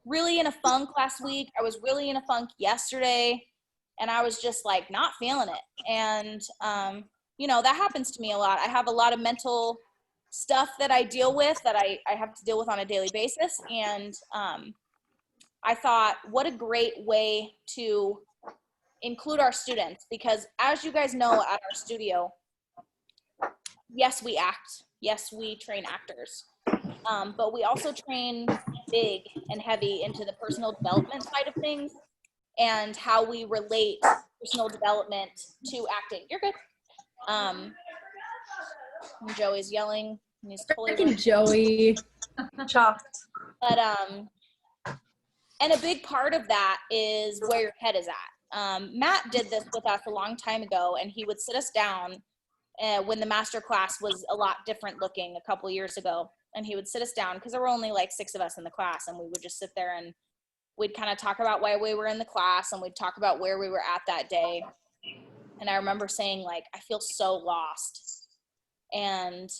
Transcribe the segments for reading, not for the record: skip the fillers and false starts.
really in a funk last week. I was really in a funk yesterday, and I was just like not feeling it. And, that happens to me a lot. I have a lot of mental stuff that I deal with that I have to deal with on a daily basis. And I thought, what a great way to include our students, because as you guys know, at our studio, yes, we act. Yes, we train actors. But we also train big and heavy into the personal development side of things and how we relate personal development to acting. You're good. Joey's yelling. And he's totally Joey. Shocked. But and a big part of that is where your head is at. Matt did this with us a long time ago, and he would sit us down when the master class was a lot different looking a couple years ago. And he would sit us down because there were only like 6 of us in the class, and we would just sit there and we'd kind of talk about why we were in the class, and we'd talk about where we were at that day. And I remember saying, like, I feel so lost. And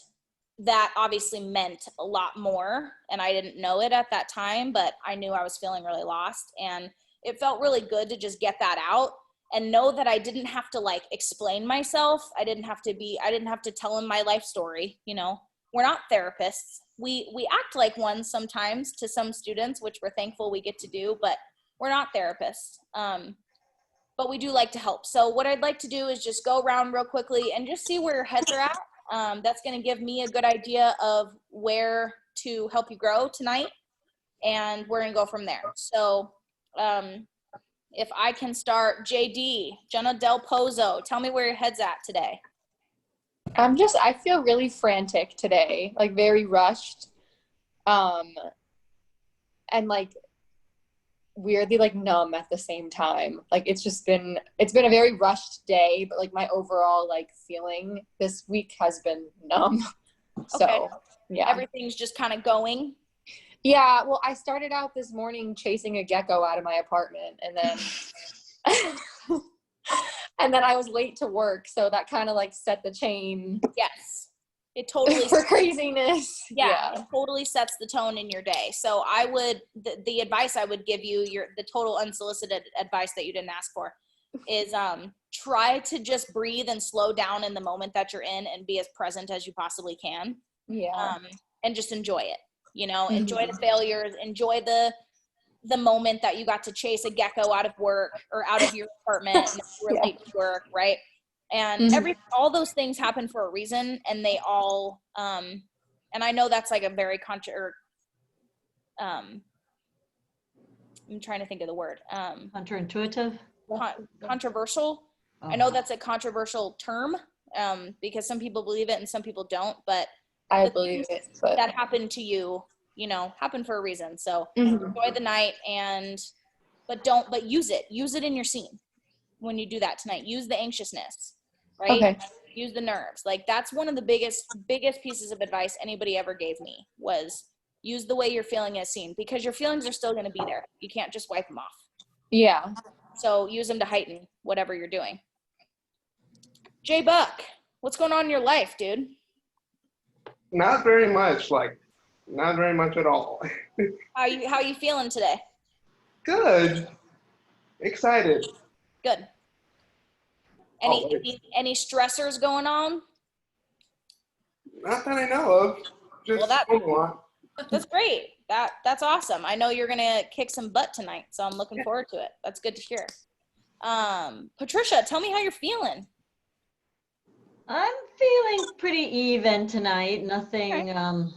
that obviously meant a lot more, and I didn't know it at that time, but I knew I was feeling really lost. And it felt really good to just get that out and know that I didn't have to like explain myself. I didn't have to tell him my life story. We're not therapists. We act like one sometimes to some students, which we're thankful we get to do, but we're not therapists. But we do like to help. So what I'd like to do is just go around real quickly and just see where your heads are at. That's going to give me a good idea of where to help you grow tonight, and we're going to go from there. So if I can start, JD, Jenna Del Pozo, tell me where your head's at today. I feel really frantic today, like very rushed, and like weirdly like numb at the same time. Like it's been a very rushed day, but like my overall like feeling this week has been numb. So okay. Yeah, everything's just kind of going. Yeah, well, I started out this morning chasing a gecko out of my apartment, and then and then I was late to work, so that kind of like set the chain. Yes, it totally for craziness. Yeah, it totally sets the tone in your day. So I would, the advice I would give you, the total unsolicited advice that you didn't ask for, is try to just breathe and slow down in the moment that you're in and be as present as you possibly can. Yeah. And just enjoy it. Enjoy the failures, enjoy the moment that you got to chase a gecko out of work or out of your apartment and you were late to work, right? And all those things happen for a reason, and they all and I know that's like a very I'm trying to think of the word. Counterintuitive? Controversial. I know that's a controversial term because some people believe it and some people don't, but I believe it. But that happened to you, happened for a reason. So enjoy the night, but use it in your scene when you do that tonight. Use the anxiousness, right? Okay. Use the nerves. Like that's one of the biggest pieces of advice anybody ever gave me was use the way you're feeling in a scene, because your feelings are still going to be there. You can't just wipe them off. Yeah. So use them to heighten whatever you're doing. Jay Buck, what's going on in your life, dude? Not very much at all. How you feeling today? Good. Excited. Good. Any stressors going on? Not that I know of. Just that's great. That's awesome. I know you're gonna kick some butt tonight, so I'm looking forward to it. That's good to hear. Patricia, tell me how you're feeling. I'm feeling pretty even tonight. Nothing. Okay.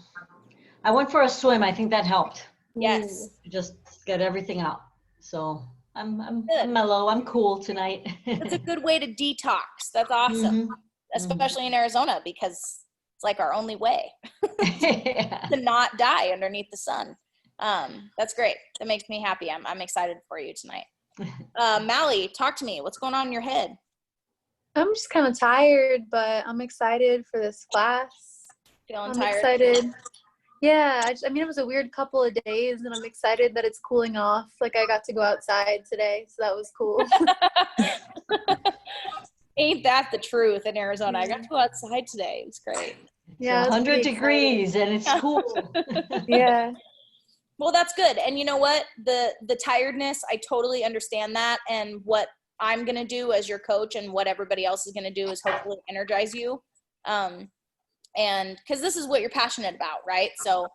I went for a swim. I think that helped. Yes. Just get everything out. So I'm mellow. I'm cool tonight. That's a good way to detox. That's awesome. Especially in Arizona, because it's like our only way to not die underneath the sun. That's great. That makes me happy. I'm excited for you tonight. Mally, talk to me. What's going on in your head? I'm just kind of tired, but I'm excited for this class. Feeling I'm tired? Excited. Yeah, it was a weird couple of days, and I'm excited that it's cooling off. Like, I got to go outside today, so that was cool. Ain't that the truth in Arizona? I got to go outside today. It was great. Yeah, 100 degrees, and it's cool. Yeah. Well, that's good. And you know what? The tiredness, I totally understand that. And what I'm going to do as your coach and what everybody else is going to do is hopefully energize you. And because this is what you're passionate about, right? So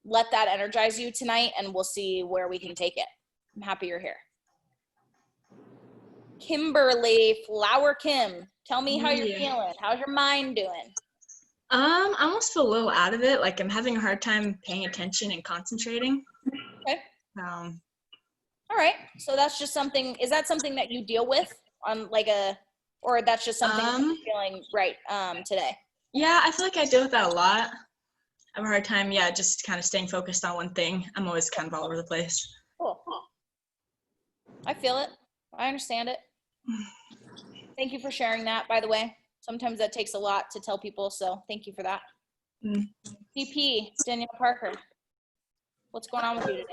let that energize you tonight, and we'll see where we can take it. I'm happy you're here. Kimberly, Flower Kim, tell me how you're feeling. How's your mind doing? I almost feel a little out of it. Like I'm having a hard time paying attention and concentrating. Okay. All right. So that's just something, is that something that you deal with on like or that's just something that you're feeling right today? Yeah, I feel like I deal with that a lot. I have a hard time, just kind of staying focused on one thing. I'm always kind of all over the place. Cool. I feel it. I understand it. Thank you for sharing that, by the way. Sometimes that takes a lot to tell people, so thank you for that. DP, Danielle Parker, what's going on with you today?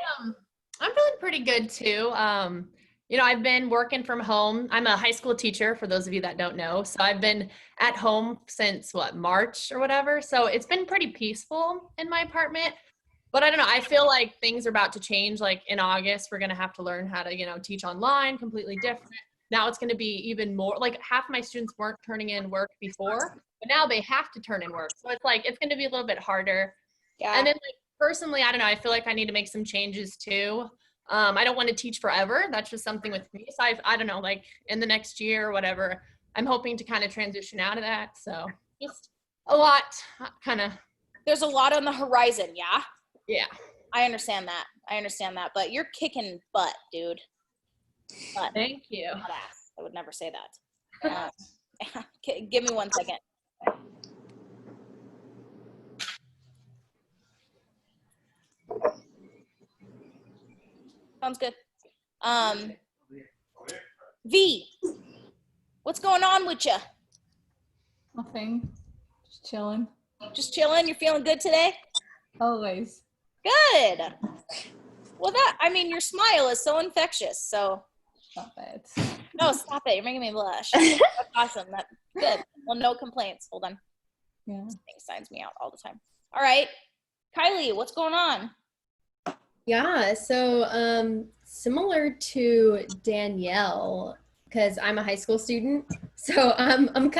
I'm feeling pretty good too. I've been working from home. I'm a high school teacher, for those of you that don't know. So I've been at home since March or whatever. So it's been pretty peaceful in my apartment. But I don't know, I feel like things are about to change. Like in August, we're going to have to learn how to, teach online, completely different. Now it's going to be even more, like half my students weren't turning in work before, but now they have to turn in work. So it's going to be a little bit harder. Yeah. And then personally, I don't know, I feel like I need to make some changes too. I don't want to teach forever. That's just something with me. So I don't know, in the next year or whatever, I'm hoping to kind of transition out of that. So just a lot There's a lot on the horizon. Yeah. Yeah. I understand that, but you're kicking butt, dude. Butt. Thank you. Not ass. I would never say that. Give me 1 second. Sounds good. V, what's going on with you? Nothing. Just chilling. Just chilling? You're feeling good today? Always. Good. Well, your smile is so infectious, so. Stop it. No, stop it. You're making me blush. That's awesome. That's good. Well, no complaints. Hold on. Yeah. This thing signs me out all the time. All right. Kylie, what's going on? Yeah, so similar to Danielle, because I'm a high school student, so I'm feeling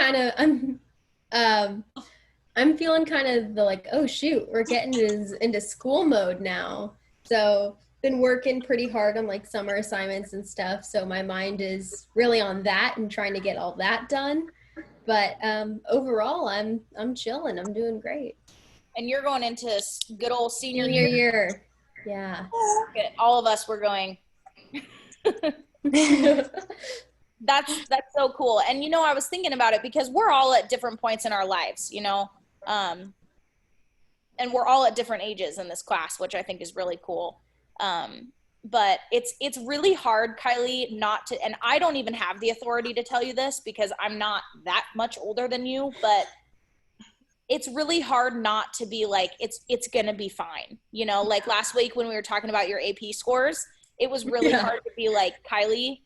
kind of the oh shoot, we're getting into school mode now. So been working pretty hard on summer assignments and stuff, so my mind is really on that and trying to get all that done. But overall, I'm chilling. I'm doing great. And you're going into good old senior year. Yeah. All of us were going. That's so cool. And I was thinking about it because we're all at different points in our lives, and we're all at different ages in this class, which I think is really cool. But it's really hard, Kylie, not to, and I don't even have the authority to tell you this because I'm not that much older than you, but it's really hard not to be it's gonna be fine. Last week when we were talking about your AP scores, it was really hard to be Kylie,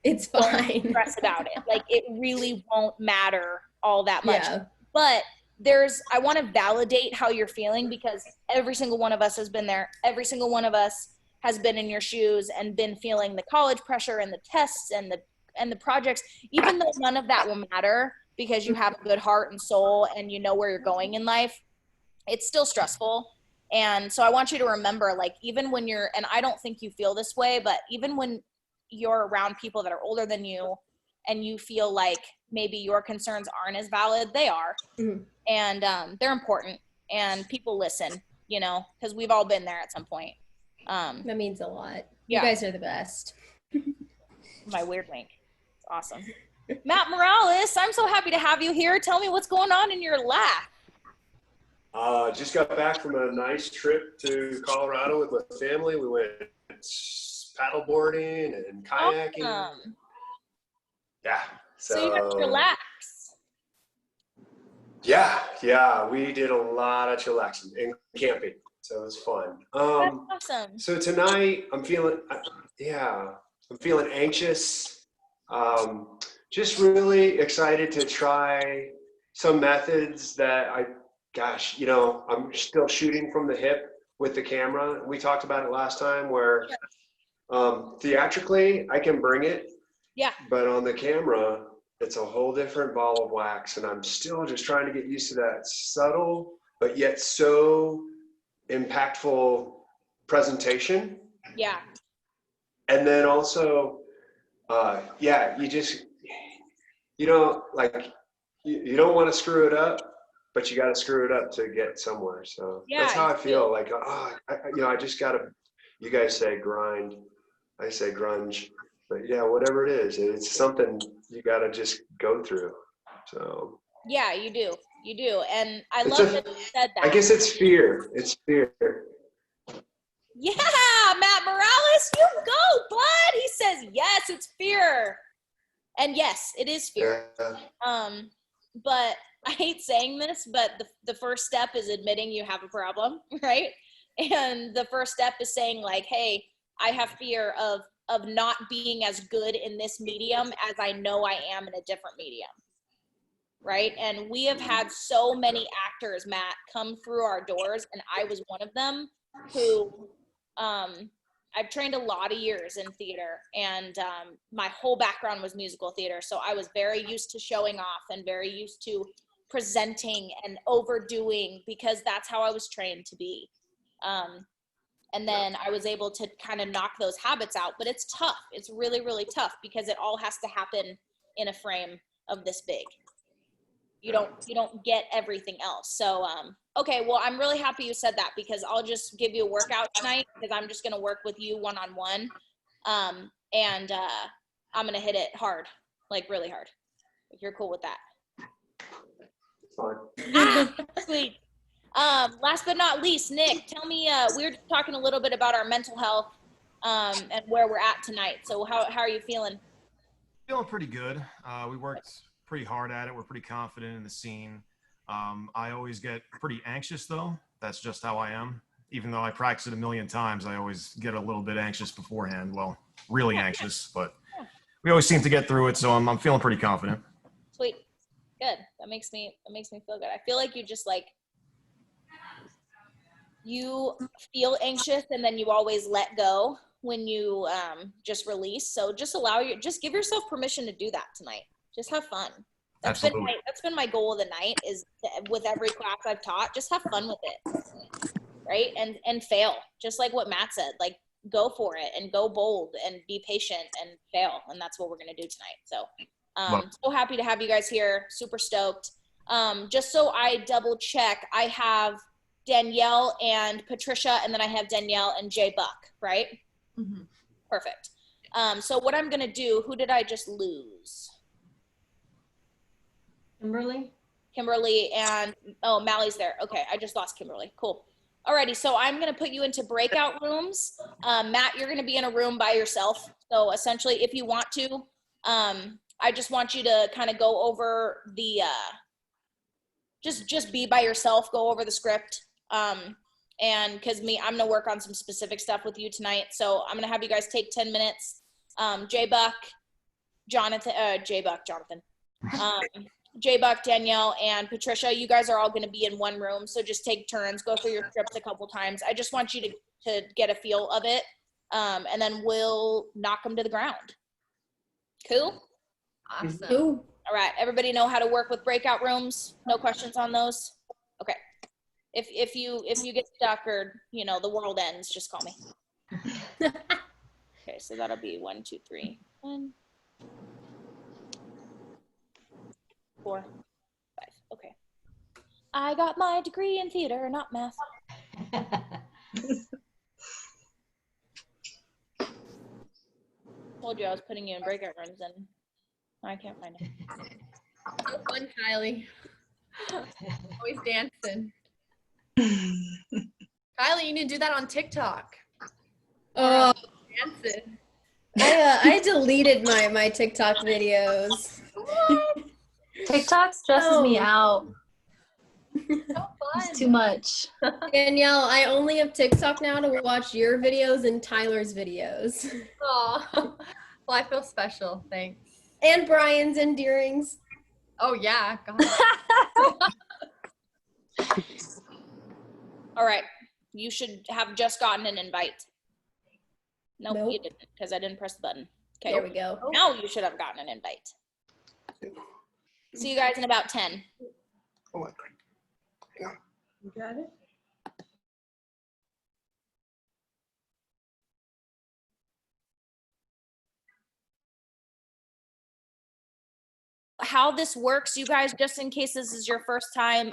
it's fine. Don't stress about it. It really won't matter all that much. Yeah. But I want to validate how you're feeling because every single one of us has been there. Every single one of us has been in your shoes and been feeling the college pressure and the tests and the projects, even though none of that will matter because you have a good heart and soul and you know where you're going in life. It's still stressful. And so I want you to remember, even when and I don't think you feel this way, but even when you're around people that are older than you and you feel like maybe your concerns aren't as valid, they are. Mm-hmm. And they're important and people listen, because we've all been there at some point. That means a lot. You guys are the best. My weird wink. It's awesome. Matt Morales, I'm so happy to have you here. Tell me what's going on in your life. Just got back from a nice trip to Colorado with my family. We went paddleboarding and kayaking. Awesome. Yeah. So you got to relax. Yeah. We did a lot of chillaxing and camping. So it was fun. That's awesome. So tonight I'm feeling anxious. Just really excited to try some methods that I'm still shooting from the hip with the camera. We talked about it last time where theatrically I can bring it, Yeah. but on the camera, it's a whole different ball of wax. And I'm still just trying to get used to that subtle, but yet so impactful presentation. Yeah. And then also, you don't like, you don't want to screw it up, but you got to screw it up to get somewhere. So that's how I feel. Like, I just got to, you guys say grind, I say grunge, but yeah, whatever it is, it's something you got to just go through. So yeah, you do. And I love that you said that. I guess it's fear. It's fear. Yeah, Matt Morales, you go, bud. He says, yes, it's fear. And yes, it is fear. Yeah. But I hate saying this, but the first step is admitting you have a problem, right? And the first step is saying like, hey, I have fear of not being as good in this medium as I know I am in a different medium, right? And we have had so many actors, Matt, come through our doors, and I was one of them who I've trained a lot of years in theater, and my whole background was musical theater. So I was very used to showing off and very used to presenting and overdoing because that's how I was trained to be. And then I was able to kind of knock those habits out, but it's tough. It's really, really tough because it all has to happen in a frame of this big. You don't get everything else. So, okay, well, I'm really happy you said that because I'll just give you a workout tonight because I'm just going to work with you one-on-one. And I'm going to hit it hard, like really hard, if you're cool with that. Fine. Sweet. Last but not least, Nick, tell me, we were just talking a little bit about our mental health and where we're at tonight. So how are you feeling? Feeling pretty good. We worked pretty hard at it. We're pretty confident in the scene. I always get pretty anxious though. That's just how I am. Even though I practice it a million times, I always get a little bit anxious beforehand. Well, really anxious, but we always seem to get through it. So I'm feeling pretty confident. Sweet. Good. That makes me feel good. I feel like you just like, you feel anxious and then you always let go when you just release. So just give yourself permission to do that tonight. Just have fun. That's been my goal of the night is with every class I've taught, just have fun with it. Right. And fail. Just like what Matt said, like go for it and go bold and be patient and fail. And that's what we're going to do tonight. So, so happy to have you guys here. Super stoked. Just so I double check, I have Danielle and Patricia, and then I have Danielle and Jay Buck, right? Mm-hmm. Perfect. So what I'm going to do, who did I just lose? Kimberly and, oh, Mally's there. Okay, I just lost Kimberly. Cool. Alrighty, so I'm going to put you into breakout rooms. Matt, you're going to be in a room by yourself. So essentially, if you want to, I just want you to kind of go over the, just be by yourself, go over the script. And cause I'm going to work on some specific stuff with you tonight. So I'm going to have you guys take 10 minutes. Jay Buck, Jonathan, Danielle, and Patricia, you guys are all going to be in one room. So just take turns, go through your scripts a couple times. I just want you to get a feel of it. And then we'll knock them to the ground. Cool? Awesome. Cool. All right. Everybody know how to work with breakout rooms? No questions on those? Okay. If you get stuck or, the world ends, just call me. Okay. So that'll be 1, 2, 3, 1, 4, 5. Okay. I got my degree in theater, not math. Told you I was putting you in breakout rooms and I can't find it. So fun, Kylie. Always dancing. Kylie, you need to do that on TikTok. Oh, Dancing. I deleted my TikTok videos. TikTok stresses me out. So fun. It's too much. Danielle, I only have TikTok now to watch your videos and Tyler's videos. Aw. Well, I feel special. Thanks. And Brian's and Deering's. Oh, yeah. God. All right. You should have just gotten an invite. Nope, Nope. you didn't, because I didn't press the button. Okay. There we go. Now you should have gotten an invite. See you guys in about 10. Oh my God. Hang on. You got it? How this works, you guys, just in case this is your first time,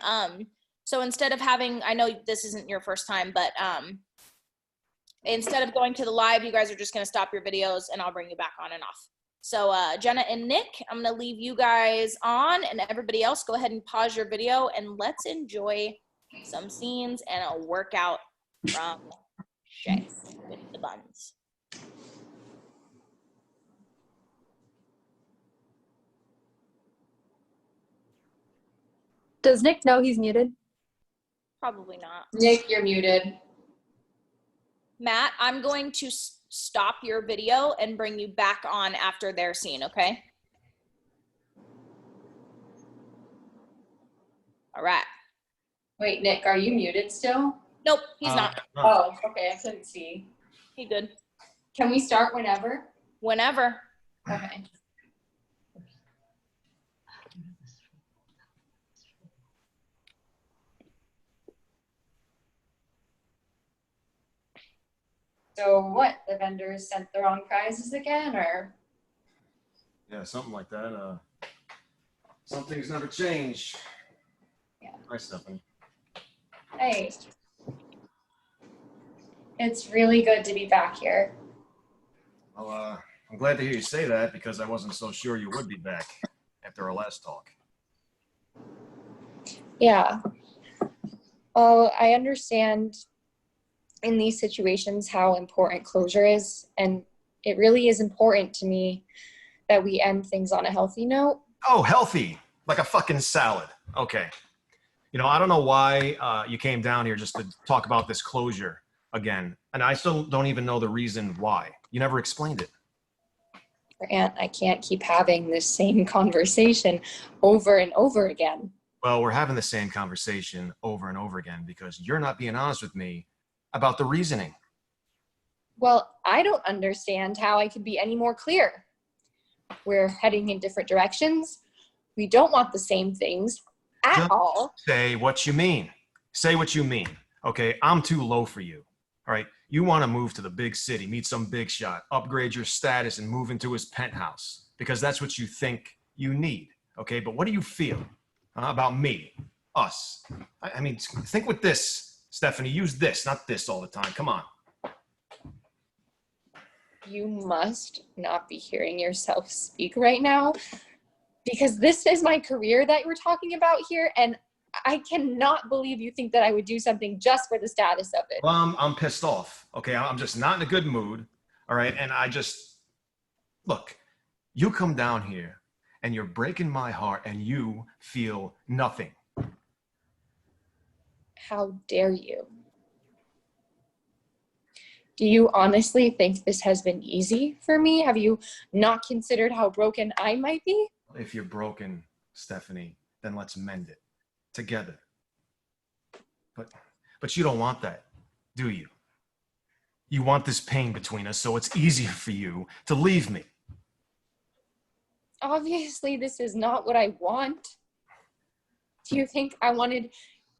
so instead of having, I know this isn't your first time, but instead of going to the live, you guys are just gonna stop your videos and I'll bring you back on and off. So Jenna and Nick, I'm gonna leave you guys on, and everybody else go ahead and pause your video and let's enjoy some scenes and a workout from Shay with the buns. Does Nick know he's muted? Probably not. Nick, you're muted. Matt, I'm going to stop your video and bring you back on after their scene, okay? All right. Wait, Nick, are you muted still? Nope, he's not. Oh, okay, I couldn't see. He good. Can we start whenever? Whenever. Okay. So what, the vendors sent the wrong prizes again, or? Yeah, something like that. Some things never change. Yeah. Hi, Stephanie. Hey. It's really good to be back here. Well, I'm glad to hear you say that because I wasn't so sure you would be back after our last talk. Yeah. Well, I understand in these situations how important closure is, and it really is important to me that we end things on a healthy note. Oh, healthy, like a fucking salad. Okay. You know, I don't know why you came down here just to talk about this closure again, and I still don't even know the reason why. You never explained it. And I can't keep having this same conversation over and over again. Well, we're having the same conversation over and over again because you're not being honest with me about the reasoning. Well, I don't understand how I could be any more clear. We're heading in different directions. We don't want the same things at Just all. Say what you mean. Say what you mean. Okay, I'm too low for you. All right, you want to move to the big city, meet some big shot, upgrade your status, and move into his penthouse because that's what you think you need. Okay, but what do you feel about me, us? I mean, think with this. Stephanie, use this, not this all the time. Come on. You must not be hearing yourself speak right now because this is my career that we're talking about here, and I cannot believe you think that I would do something just for the status of it. Well, I'm pissed off. Okay, I'm just not in a good mood. All right, and look, you come down here and you're breaking my heart and you feel nothing. How dare you? Do you honestly think this has been easy for me? Have you not considered how broken I might be? If you're broken, Stephanie, then let's mend it together. But you don't want that, do you? You want this pain between us so it's easier for you to leave me. Obviously, this is not what I want. Do you think I wanted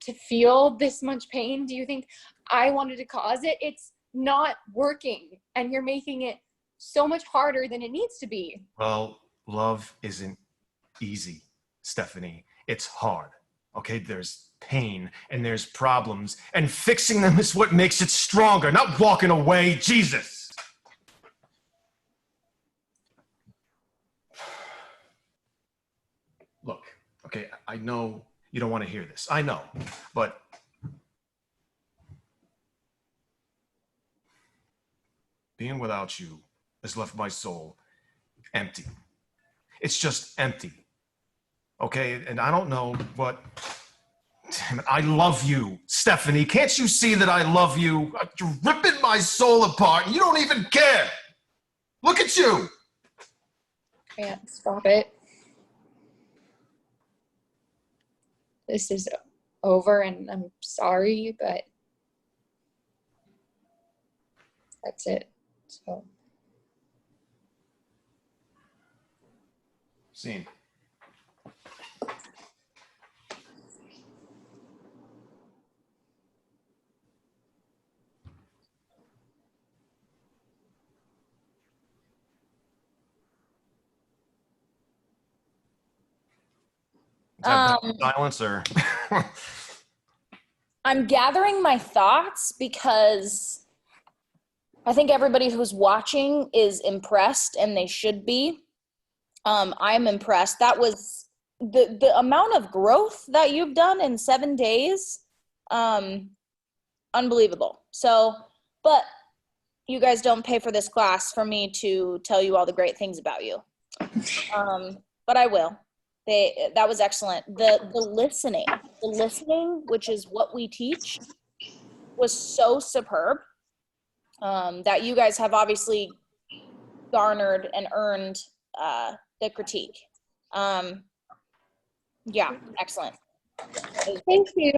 to feel this much pain? Do you think I wanted to cause it? It's not working, and you're making it so much harder than it needs to be. Well, love isn't easy, Stephanie. It's hard. Okay, there's pain and there's problems, and fixing them is what makes it stronger, not walking away. Jesus. Look, okay, I know you don't want to hear this. I know, but being without you has left my soul empty. It's just empty. Okay, and I don't know what. Damn it, I love you, Stephanie. Can't you see that I love you? You're ripping my soul apart and you don't even care. Look at you. Can't stop it. This is over, and I'm sorry, but that's it. So. Scene. Is that silence or? I'm gathering my thoughts because I think everybody who's watching is impressed, and they should be. I'm impressed. That was the amount of growth that you've done in 7 days. Unbelievable. So, but you guys don't pay for this class for me to tell you all the great things about you. But I will. That was excellent. The listening, which is what we teach, was so superb. That you guys have obviously garnered and earned the critique. Yeah, excellent. Thank you.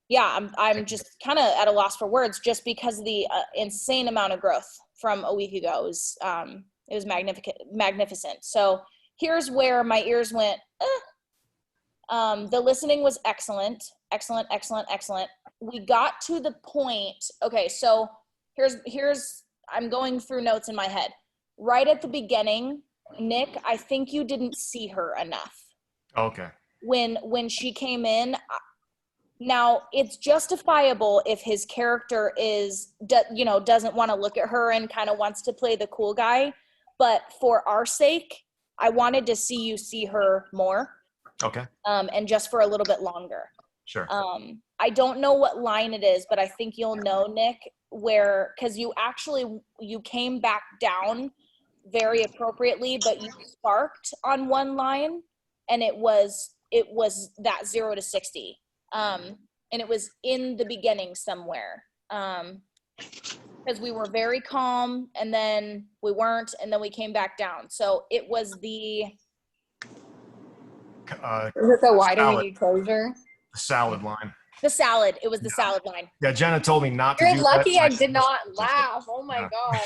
Yeah, I'm just kind of at a loss for words, just because of the insane amount of growth from a week ago. It was magnificent. So here's where my ears went. The listening was excellent. We got to the point. Okay, so here's I'm going through notes in my head. Right at the beginning, Nick, I think you didn't see her enough. Okay. When she came in, now it's justifiable if his character doesn't want to look at her and kind of wants to play the cool guy, but for our sake, I wanted to see her more. Okay. And just for a little bit longer. Sure. I don't know what line it is, but I think you'll know, Nick, because you came back down very appropriately, but you sparked on one line, and it was that 0 to 60. And it was in the beginning somewhere. Because we were very calm, and then we weren't, and then we came back down. So it was the... Is it the why do we need closure? The salad line. The salad. It was the salad line. Yeah, Jenna told me not to You're do lucky that. I did not laugh. Oh my God.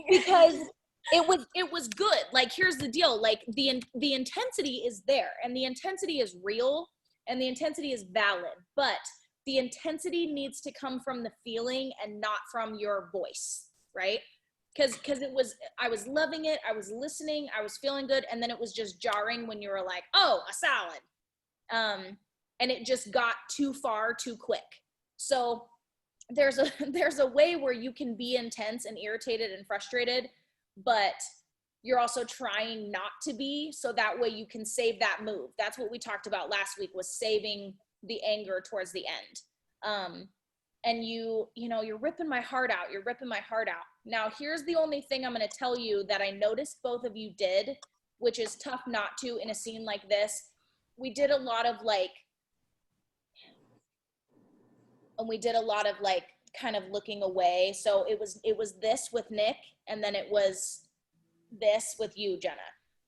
Because it was good. Like, here's the deal. Like, the intensity is there, and the intensity is real, and the intensity is valid, but the intensity needs to come from the feeling and not from your voice, right? Because I was loving it, I was listening, I was feeling good, and then it was just jarring when you were like, oh, a salad. And it just got too far too quick. So there's a way where you can be intense and irritated and frustrated, but you're also trying not to be, so that way you can save that move. That's what we talked about last week, was saving the anger towards the end. And you're ripping my heart out. You're ripping my heart out. Now, here's the only thing I'm going to tell you that I noticed both of you did, which is tough not to in a scene like this. We did a lot of kind of looking away. So it was this with Nick, and then it was this with you, Jenna.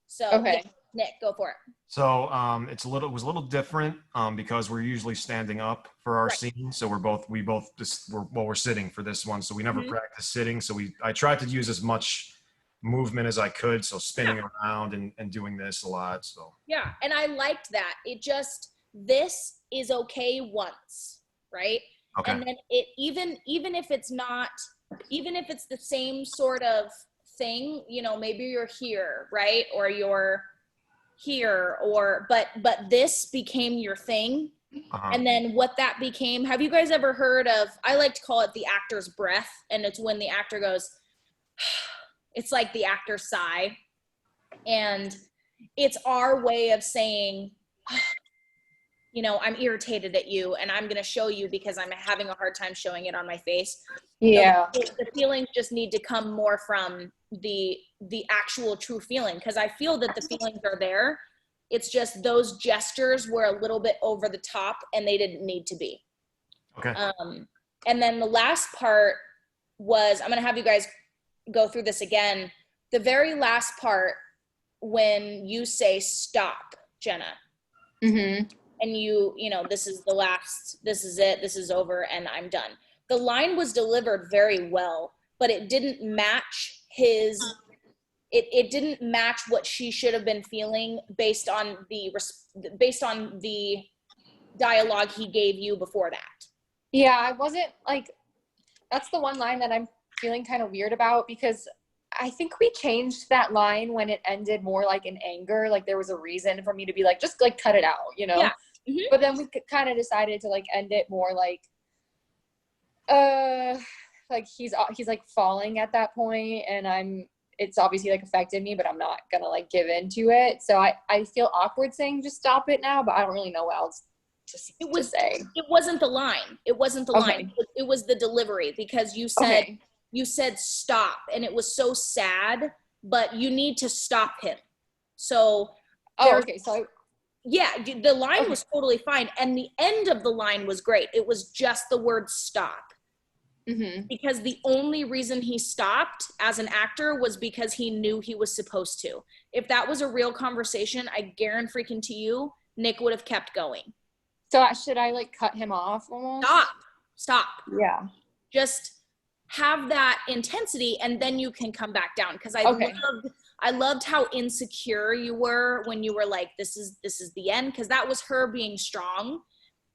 So okay. Yeah, Nick, go for it. So it was a little different because we're usually standing up for our scene. So we're sitting for this one. So we never practice sitting. So I tried to use as much movement as I could. So spinning around and doing this a lot. So yeah, and I liked that. This is okay once, right? Okay. And then even if it's the same sort of thing, maybe you're here, right? Or you're here, but this became your thing. And then what that became, have you guys ever heard of, I like to call it the actor's breath, and it's when the actor goes, it's like the actor's sigh, and it's our way of saying, I'm irritated at you, and I'm going to show you because I'm having a hard time showing it on my face. Yeah. So the feelings just need to come more from the actual true feeling, because I feel that the feelings are there. It's just those gestures were a little bit over the top, and they didn't need to be. Okay. And then the last part was, I'm going to have you guys go through this again. The very last part, when you say stop, Jenna. Mm-hmm. And this is the last, this is it, this is over, and I'm done. the line was delivered very well, but it didn't match it didn't match what she should have been feeling based on the dialogue he gave you before that. Yeah, I wasn't like, that's the one line that I'm feeling kind of weird about, because I think we changed that line when it ended more like in anger. Like there was a reason for me to be like, just like cut it out, you know? Yeah. Mm-hmm. But then we kind of decided to like end it more like he's like falling at that point, and it's obviously like affected me, but I'm not gonna like give into it. So I feel awkward saying just stop it now, but I don't really know what else to say. It wasn't the line. It wasn't the Okay. line. It was the delivery, because you said stop, and it was so sad, but you need to stop him. So okay. So yeah, the line was totally fine, and the end of the line was great. It was just the word stop. Mm-hmm. Because the only reason he stopped as an actor was because he knew he was supposed to. If that was a real conversation, I guarantee freaking to you, Nick would have kept going. So should I like cut him off almost? Stop. Yeah. Just have that intensity, and then you can come back down. Because I loved how insecure you were when you were like, this is the end, because that was her being strong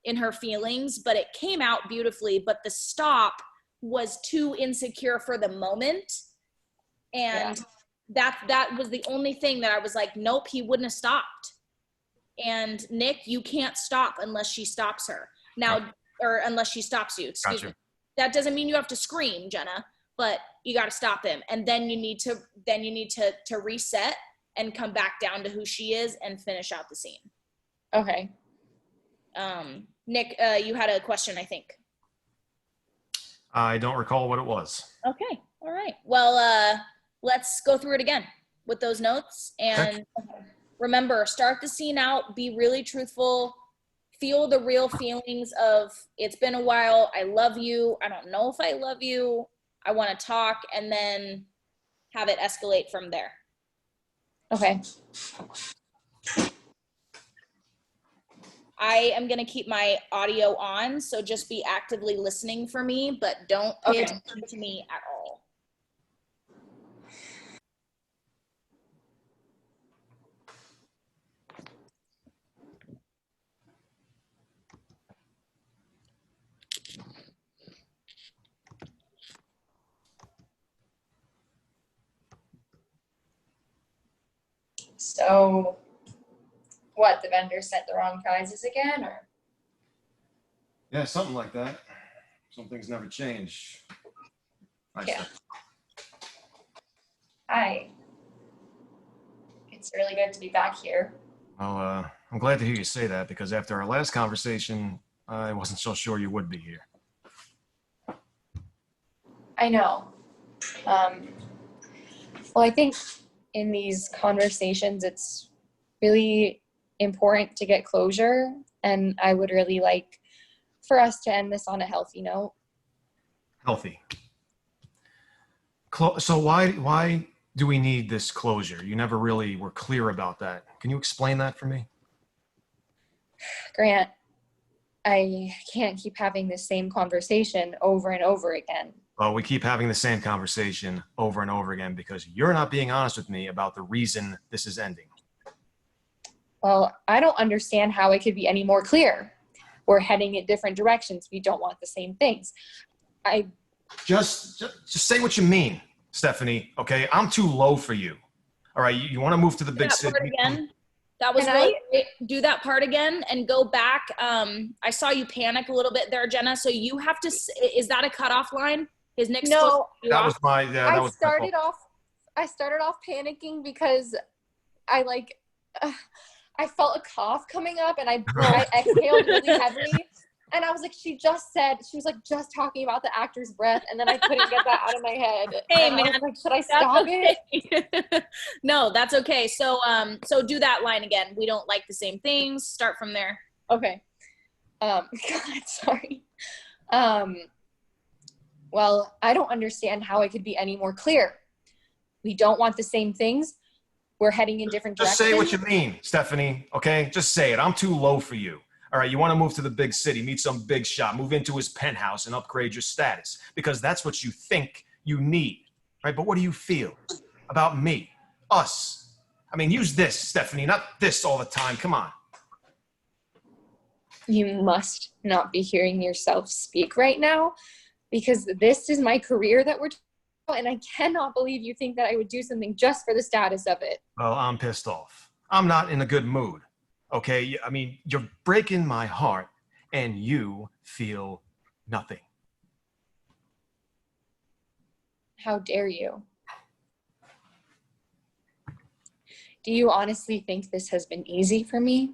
in her feelings, but it came out beautifully. But the stop was too insecure for the moment, and that was the only thing that I was like, nope, he wouldn't have stopped. And Nick, you can't stop unless she stops her now, or unless she stops you. Excuse me. That doesn't mean you have to scream, Jenna, but you got to stop him, and then you need to reset and come back down to who she is and finish out the scene. Okay. Nick, you had a question, I think. I don't recall what it was. Okay. All right. Well, let's go through it again with those notes. And remember, start the scene out, be really truthful, feel the real feelings of, it's been a while, I love you, I don't know if I love you, I want to talk, and then have it escalate from there. Okay. I am going to keep my audio on, so just be actively listening for me, but don't pay attention to me at all. So what, the vendor sent the wrong prizes again, or? Yeah, something like that. Some things never change. Hi. It's really good to be back here. Well, I'm glad to hear you say that, because after our last conversation, I wasn't so sure you would be here. I know. Well, I think in these conversations, it's really important to get closure, and I would really like for us to end this on a healthy note. Healthy. So why do we need this closure? You never really were clear about that. Can you explain that for me? Grant, I can't keep having the same conversation over and over again. Well, we keep having the same conversation over and over again because you're not being honest with me about the reason this is ending. Well, I don't understand how it could be any more clear. We're heading in different directions. We don't want the same things. Just say what you mean, Stephanie. Okay, I'm too low for you. All right, you want to move to the big city again? That was really great. Do that part again and go back. I saw you panic a little bit there, Jenna. So you have to. Is that a cutoff line? Is Nick? No, that was my. Yeah, that was. I started off panicking because I felt a cough coming up, and I exhaled really heavily. And I was like, she was like just talking about the actor's breath, and then I couldn't get that out of my head. Hey, and man, I was like, should I stop it? No, that's okay. So do that line again. We don't like the same things. Start from there. Okay. God, sorry. Well, I don't understand how it could be any more clear. We don't want the same things. We're heading in different directions. Just say what you mean, Stephanie, okay? Just say it. I'm too low for you. All right, you want to move to the big city, meet some big shot, move into his penthouse and upgrade your status because that's what you think you need, right? But what do you feel about me, us? I mean, use this, Stephanie, not this all the time. Come on. You must not be hearing yourself speak right now because this is my career that we're talking about, and I cannot believe you think that I would do something just for the status of it. Well, I'm pissed off. I'm not in a good mood, okay? I mean, you're breaking my heart and you feel nothing. How dare you? Do you honestly think this has been easy for me?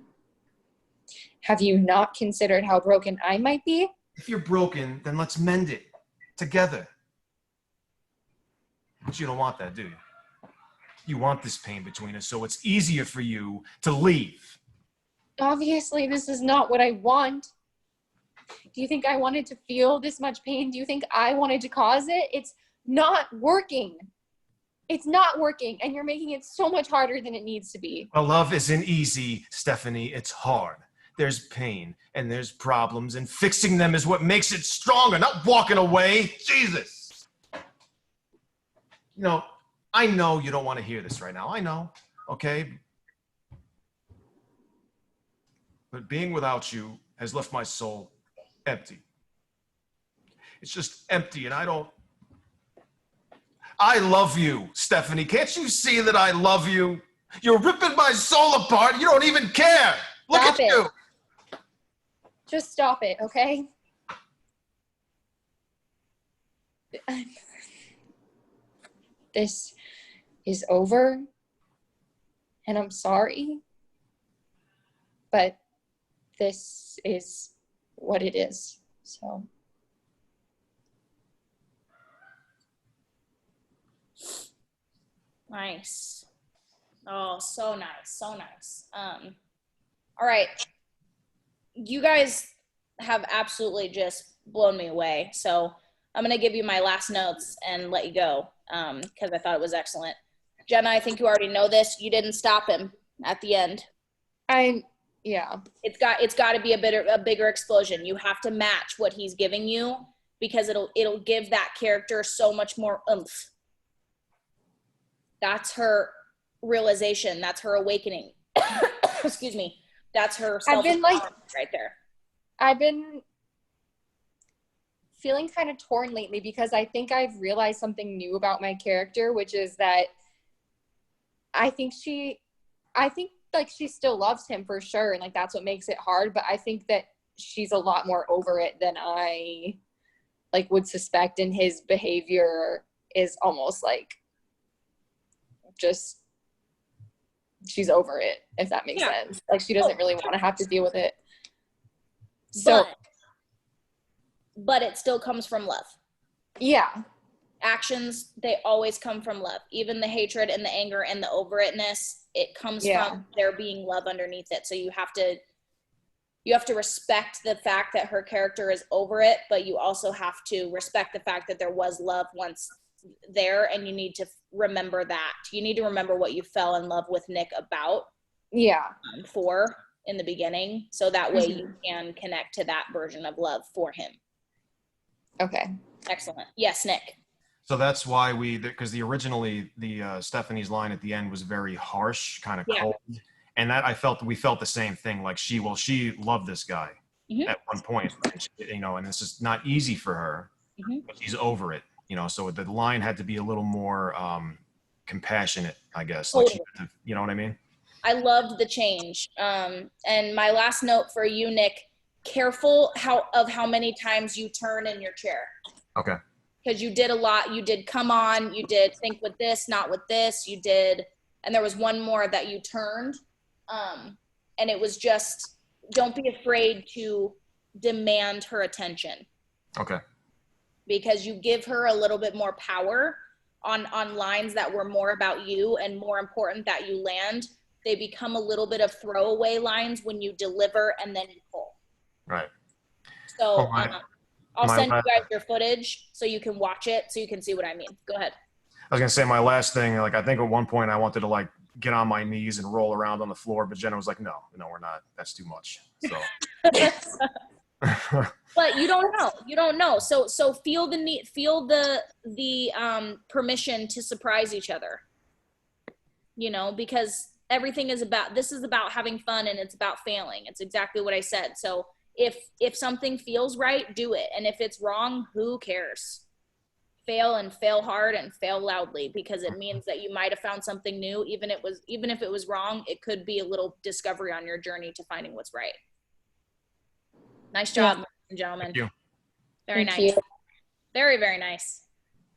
Have you not considered how broken I might be? If you're broken, then let's mend it together. But you don't want that, do you? You want this pain between us, so it's easier for you to leave. Obviously, this is not what I want. Do you think I wanted to feel this much pain? Do you think I wanted to cause it? It's not working. It's not working, and you're making it so much harder than it needs to be. Well, love isn't easy, Stephanie. It's hard. There's pain, and there's problems, and fixing them is what makes it stronger, not walking away. Jesus! You know, I know you don't want to hear this right now. I know, okay? But being without you has left my soul empty. It's just empty, and I love you, Stephanie. Can't you see that I love you? You're ripping my soul apart. You don't even care. Look Stop at it. you. Just stop it, okay? This is over, and I'm sorry, but this is what it is, so. Nice. Oh, so nice, so nice. All right. You guys have absolutely just blown me away. So I'm going to give you my last notes and let you go because I thought it was excellent. Jenna, I think you already know this. You didn't stop him at the end. Yeah. It's got to be a bigger explosion. You have to match what he's giving you because it'll give that character so much more oomph. That's her realization. That's her awakening. Excuse me. That's her self-empowerment right there. I've been feeling kind of torn lately because I think I've realized something new about my character, which is that I think she still loves him for sure. And like, that's what makes it hard. But I think that she's a lot more over it than I like would suspect. And his behavior is almost like just, she's over it, if that makes sense. Like she doesn't really want to have to deal with it. So, but it still comes from love. Yeah. Actions, they always come from love. Even the hatred and the anger and the over itness, it comes from there being love underneath it. So you have to respect the fact that her character is over it, but you also have to respect the fact that there was love once there, and you need to remember that. You need to remember what you fell in love with Nick about. For in the beginning, so that way you can connect to that version of love for him. Okay. Excellent. Yes, Nick. So that's why because originally Stephanie's line at the end was very harsh, kind of cold, and that we felt the same thing. Like she loved this guy at one point, and she, and this is not easy for her, but she's over it, So the line had to be a little more compassionate, I guess. Like you know what I mean? I loved the change. And my last note for you, Nick: careful how many times you turn in your chair. Okay. Because you did a lot. You did come on, you did think with this, not with this, you did, and there was one more that you turned. And it was just, don't be afraid to demand her attention. Okay. Because you give her a little bit more power on lines that were more about you and more important that you land. They become a little bit of throwaway lines when you deliver and then you pull. Right. So, I'll send you guys your footage so you can watch it, so you can see what I mean. Go ahead. I was gonna say my last thing. Like I think at one point I wanted to like get on my knees and roll around on the floor. But Jenna was like, no, we're not. That's too much. So. But you don't know. You don't know. So feel the need, feel the permission to surprise each other. You know, because everything is about, this is about having fun and it's about failing. It's exactly what I said. So if something feels right, do it. And if it's wrong, who cares? Fail and fail hard and fail loudly, because it means that you might have found something new. Even if it was wrong, it could be a little discovery on your journey to finding what's right. Nice job, ladies and gentlemen. Thank you. Very Thank nice. you. Very, very nice.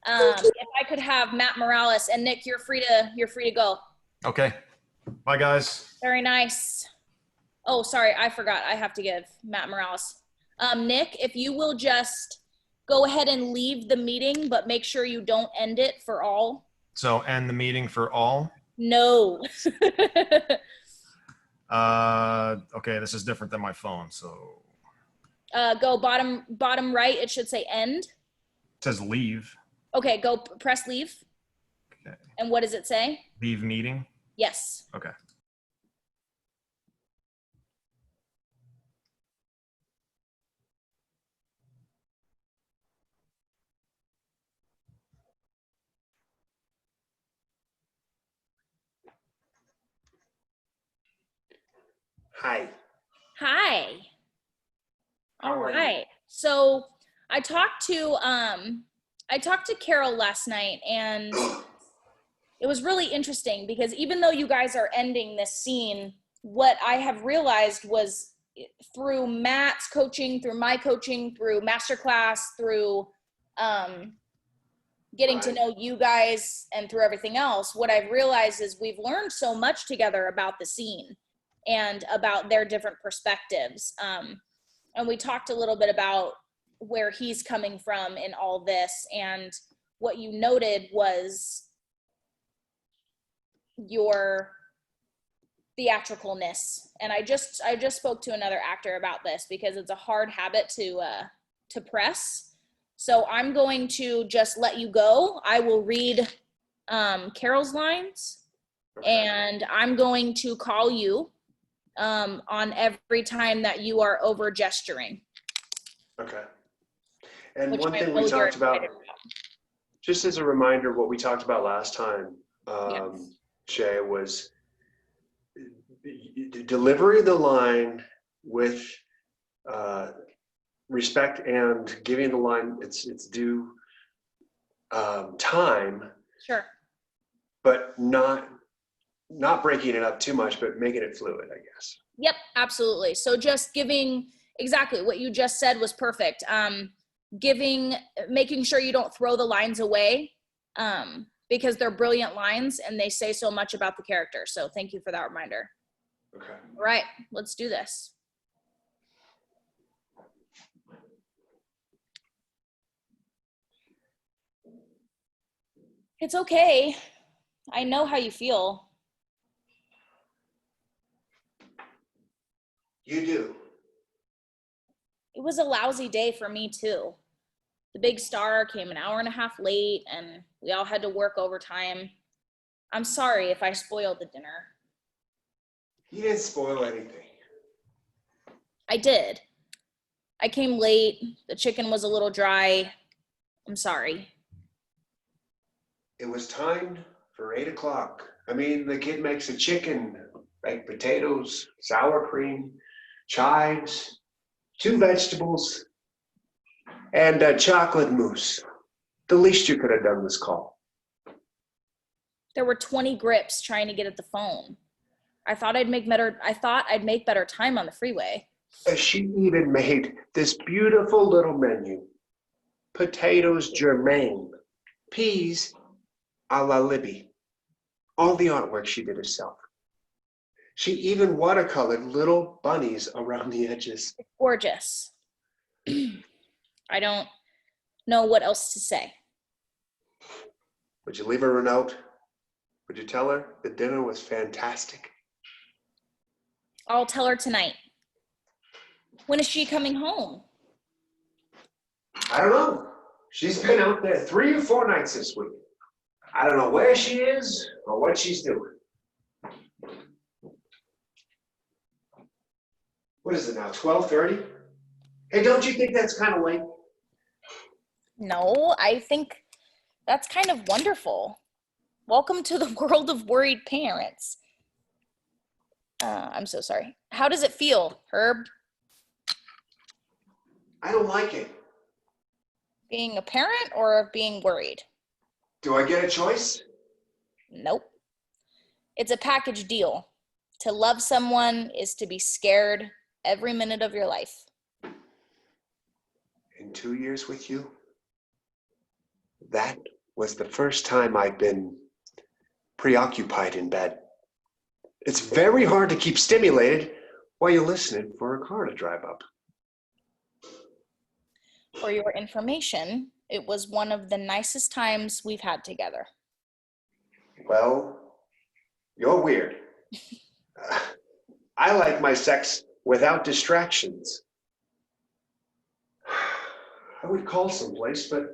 If I could have Matt Morales, and Nick, you're free to go. Okay. Bye, guys. Very nice. Oh, sorry, I forgot. I have to give Matt Morales. Nick, if you will just go ahead and leave the meeting, but make sure you don't end it for all. So end the meeting for all? No. Okay, this is different than my phone, so. Go bottom right. It should say end. It says leave. Okay, go press leave. Okay. And what does it say? Leave meeting? Yes. Okay. Hi. Hi. How All are you? right. So I talked to Carol last night, and it was really interesting because even though you guys are ending this scene, what I have realized was through Matt's coaching, through my coaching, through masterclass, through getting to know you guys, and through everything else, what I've realized is we've learned so much together about the scene and about their different perspectives. And we talked a little bit about where he's coming from in all this, and what you noted was your theatricalness. And I just spoke to another actor about this because it's a hard habit to press. So I'm going to just let you go. I will read Carol's lines, and I'm going to call you on every time that you are over gesturing. Okay. And Which one I thing know we you're talked about, excited about. just as a reminder, what we talked about last time, Yes. Shay, was delivery of the line with respect and giving the line its due time. Sure. But not breaking it up too much, but making it fluid, I guess. Yep, absolutely. So just giving, exactly what you just said was perfect. Making sure you don't throw the lines away, because they're brilliant lines and they say so much about the character. So thank you for that reminder. Okay. All right, let's do this. It's okay. I know how you feel. You do. It was a lousy day for me too. The big star came an hour and a half late, and we all had to work overtime. I'm sorry if I spoiled the dinner. You didn't spoil anything. I did. I came late. The chicken was a little dry. I'm sorry. It was timed for 8 o'clock. I mean, the kid makes a chicken, baked potatoes, sour cream, chives, 2 vegetables, and chocolate mousse. The least you could have done was call. There were 20 grips trying to get at the phone. I thought I'd make better time on the freeway. She even made this beautiful little menu. Potatoes germaine, peas a la Libby. All the artwork she did herself. She even watercolored little bunnies around the edges. It's gorgeous. I don't know what else to say. Would you leave her a note? Would you tell her the dinner was fantastic? I'll tell her tonight. When is she coming home? I don't know. She's been out there 3 or 4 nights this week. I don't know where she is or what she's doing. What is it now, 12:30? Hey, don't you think that's kind of late? No, I think that's kind of wonderful. Welcome to the world of worried parents. I'm so sorry. How does it feel, Herb? I don't like it. Being a parent or being worried? Do I get a choice? Nope. It's a package deal. To love someone is to be scared every minute of your life. In 2 years with you, that was the first time I've been preoccupied in bed. It's very hard to keep stimulated while you're listening for a car to drive up. For your information, it was one of the nicest times we've had together. Well, you're weird. I like my sex without distractions. I would call someplace, but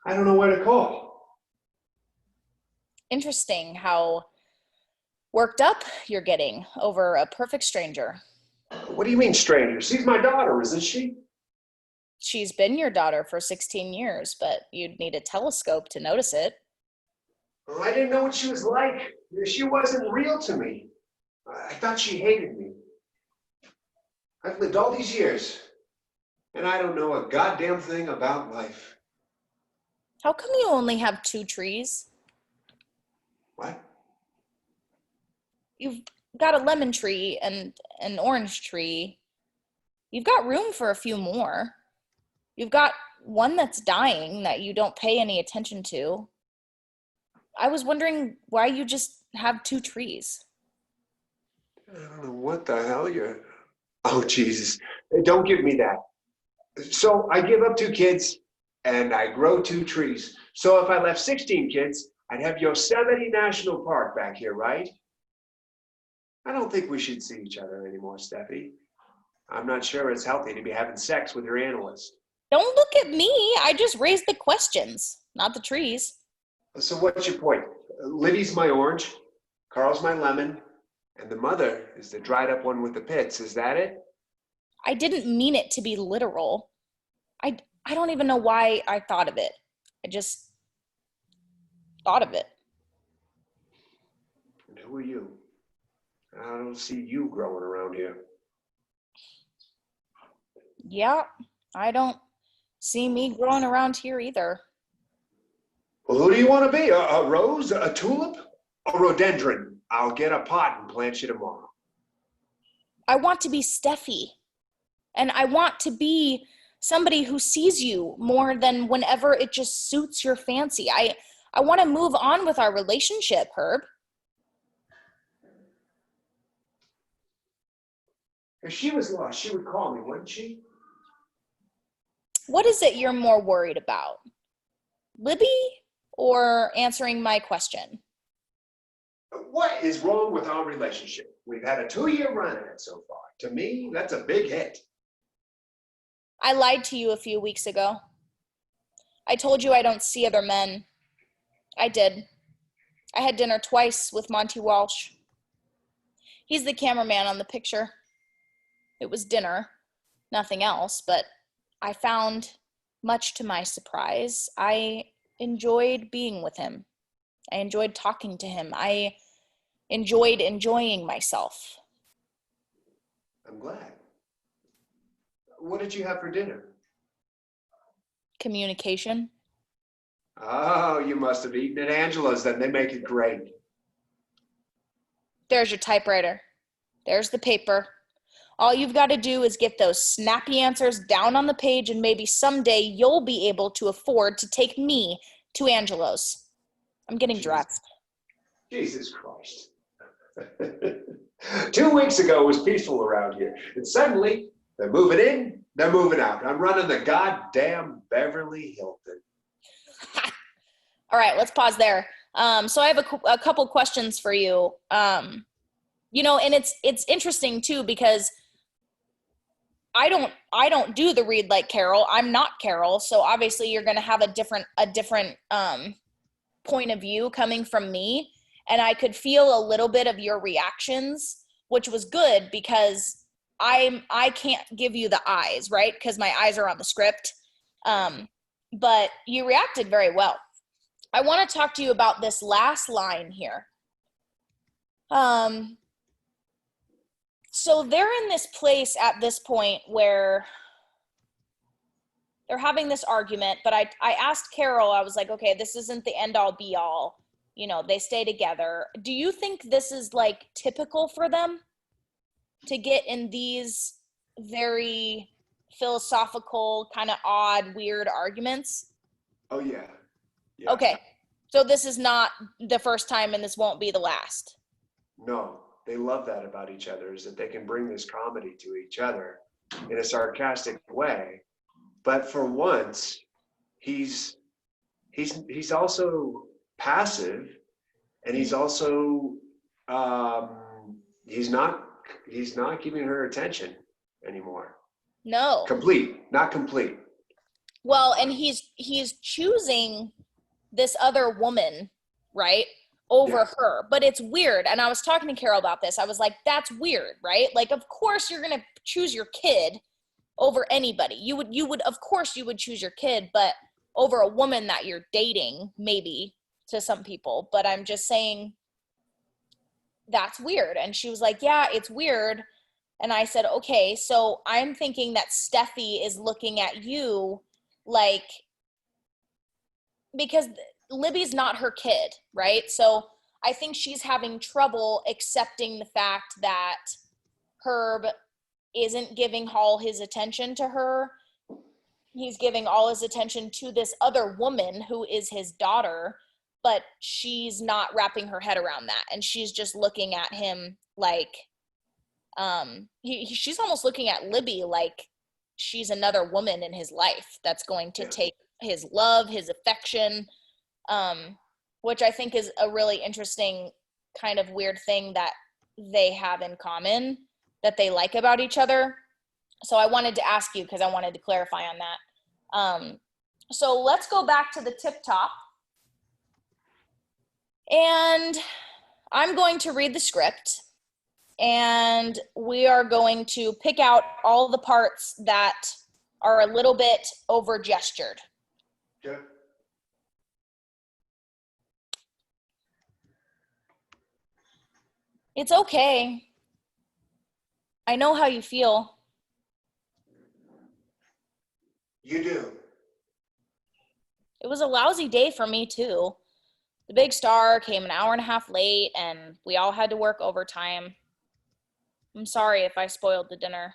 I don't know where to call. Interesting how worked up you're getting over a perfect stranger. What do you mean, stranger? She's my daughter, isn't she? She's been your daughter for 16 years, but you'd need a telescope to notice it. Well, I didn't know what she was like. She wasn't real to me. I thought she hated me. I've lived all these years, and I don't know a goddamn thing about life. How come you only have 2 trees? What? You've got a lemon tree and an orange tree. You've got room for a few more. You've got one that's dying that you don't pay any attention to. I was wondering why you just have 2 trees. I don't know what the hell you're... Oh, Jesus. Don't give me that. So I give up 2 kids, and I grow 2 trees. So if I left 16 kids, I'd have Yosemite National Park back here, right? I don't think we should see each other anymore, Steffi. I'm not sure it's healthy to be having sex with your analyst. Don't look at me. I just raised the questions, not the trees. So what's your point? Liddy's my orange, Carl's my lemon, and the mother is the dried up one with the pits. Is that it? I didn't mean it to be literal. I don't even know why I thought of it. I just thought of it. And who are you? I don't see you growing around here. Yeah, I don't see me growing around here either. Well, who do you want to be? A rose? A tulip? A rhododendron? I'll get a pot and plant you tomorrow. I want to be Steffi. And I want to be somebody who sees you more than whenever it just suits your fancy. I want to move on with our relationship, Herb. If she was lost, she would call me, wouldn't she? What is it you're more worried about? Libby or answering my question? What is wrong with our relationship? We've had a 2-year run at it so far. To me, that's a big hit. I lied to you a few weeks ago. I told you I don't see other men. I did. I had dinner twice with Monty Walsh. He's the cameraman on the picture. It was dinner, nothing else, but I found, much to my surprise, I enjoyed being with him. I enjoyed talking to him. I enjoyed enjoying myself. I'm glad. What did you have for dinner? Communication. Oh, you must have eaten at Angela's, then they make it great. There's your typewriter. There's the paper. All you've got to do is get those snappy answers down on the page, and maybe someday you'll be able to afford to take me to Angelo's. I'm getting dressed. Jesus Christ. 2 weeks ago it was peaceful around here, and suddenly they're moving in, they're moving out. I'm running the goddamn Beverly Hilton. All right, let's pause there. So I have a couple questions for you. You know, and it's interesting too, because I don't do the read like Carol. I'm not Carol, so obviously you're going to have a different point of view coming from me, and I could feel a little bit of your reactions, which was good because I can't give you the eyes, right? Because my eyes are on the script. But you reacted very well. I want to talk to you about this last line here. So they're in this place at this point where they're having this argument, but I asked Carol, I was like, okay, this isn't the end all be all. You know, they stay together. Do you think this is like typical for them to get in these very philosophical, kind of odd, weird arguments? Oh, yeah. Yeah. Okay. So this is not the first time and this won't be the last. No, they love that about each other, is that they can bring this comedy to each other in a sarcastic way. But for once, he's also passive, and he's also he's not giving her attention anymore. No. Not complete. Well, and he's choosing this other woman, right, over her. But it's weird. And I was talking to Carol about this. I was like, that's weird, right? Like, of course you're gonna choose your kid over anybody. You would of course you would choose your kid, but over a woman that you're dating, maybe, to some people. But I'm just saying that's weird. And she was like, yeah, it's weird. And I said, okay, so I'm thinking that Steffi is looking at you like, because Libby's not her kid, right? So I think she's having trouble accepting the fact that Herb isn't giving all his attention to her. He's giving all his attention to this other woman who is his daughter, but she's not wrapping her head around that. And she's just looking at him like, she's almost looking at Libby like she's another woman in his life that's going to take his love, his affection, which I think is a really interesting kind of weird thing that they have in common, that they like about each other. So I wanted to ask you, because I wanted to clarify on that. So let's go back to the tip top. And I'm going to read the script, and we are going to pick out all the parts that are a little bit over gestured. Yeah. It's okay. I know how you feel. You do. It was a lousy day for me too. The big star came an hour and a half late, and we all had to work overtime. I'm sorry if I spoiled the dinner.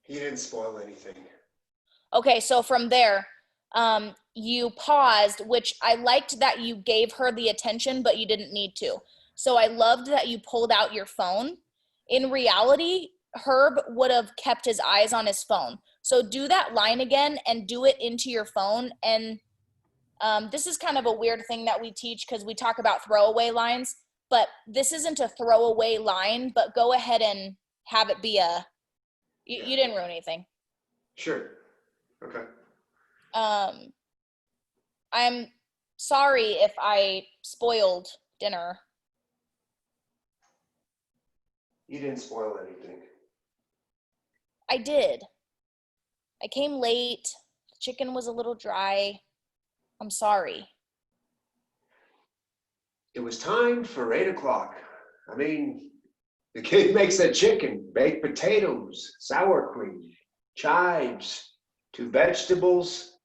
He didn't spoil anything. Okay, so from there, you paused, which I liked that you gave her the attention, but you didn't need to. So I loved that you pulled out your phone. In reality, Herb would have kept his eyes on his phone. So do that line again and do it into your phone. And this is kind of a weird thing that we teach because we talk about throwaway lines, but this isn't a throwaway line, but go ahead and have it be a, you didn't ruin anything. Sure. Okay. I'm sorry if I spoiled dinner. You didn't spoil anything. I did. I came late. The chicken was a little dry. I'm sorry. It was timed for 8 o'clock. I mean, the kid makes that chicken, baked potatoes, sour cream, chives, 2 vegetables,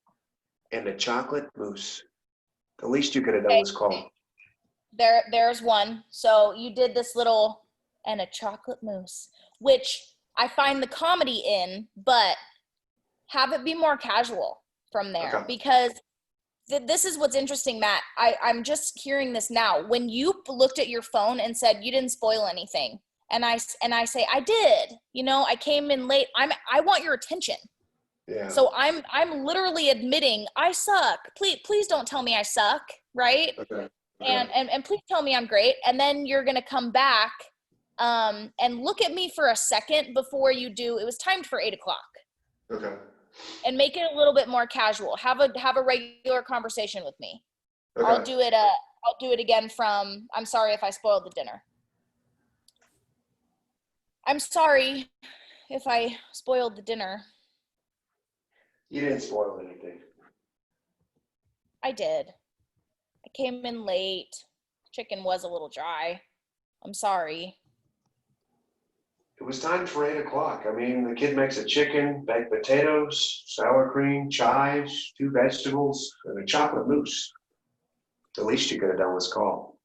and a chocolate mousse. The least you could have done was call. There's one. So you did this little, and a chocolate mousse, which I find the comedy in, but have it be more casual from there. Okay. Because this is what's interesting, Matt. I'm just hearing this now. When you looked at your phone and said you didn't spoil anything, and I say I did. You know, I came in late. I want your attention. Yeah. So I'm literally admitting I suck. Please don't tell me I suck, right? Okay. And please tell me I'm great. And then you're gonna come back and look at me for a second before you do. It was timed for 8 o'clock. Okay. And make it a little bit more casual. Have a regular conversation with me. Okay. I'll do it again from, I'm sorry if I spoiled the dinner. I'm sorry if I spoiled the dinner. You didn't spoil anything. I did. I came in late. Chicken was a little dry. I'm sorry. It was time for 8 o'clock. I mean, the kid makes a chicken, baked potatoes, sour cream, chives, 2 vegetables, and a chocolate mousse. The least you could have done was call.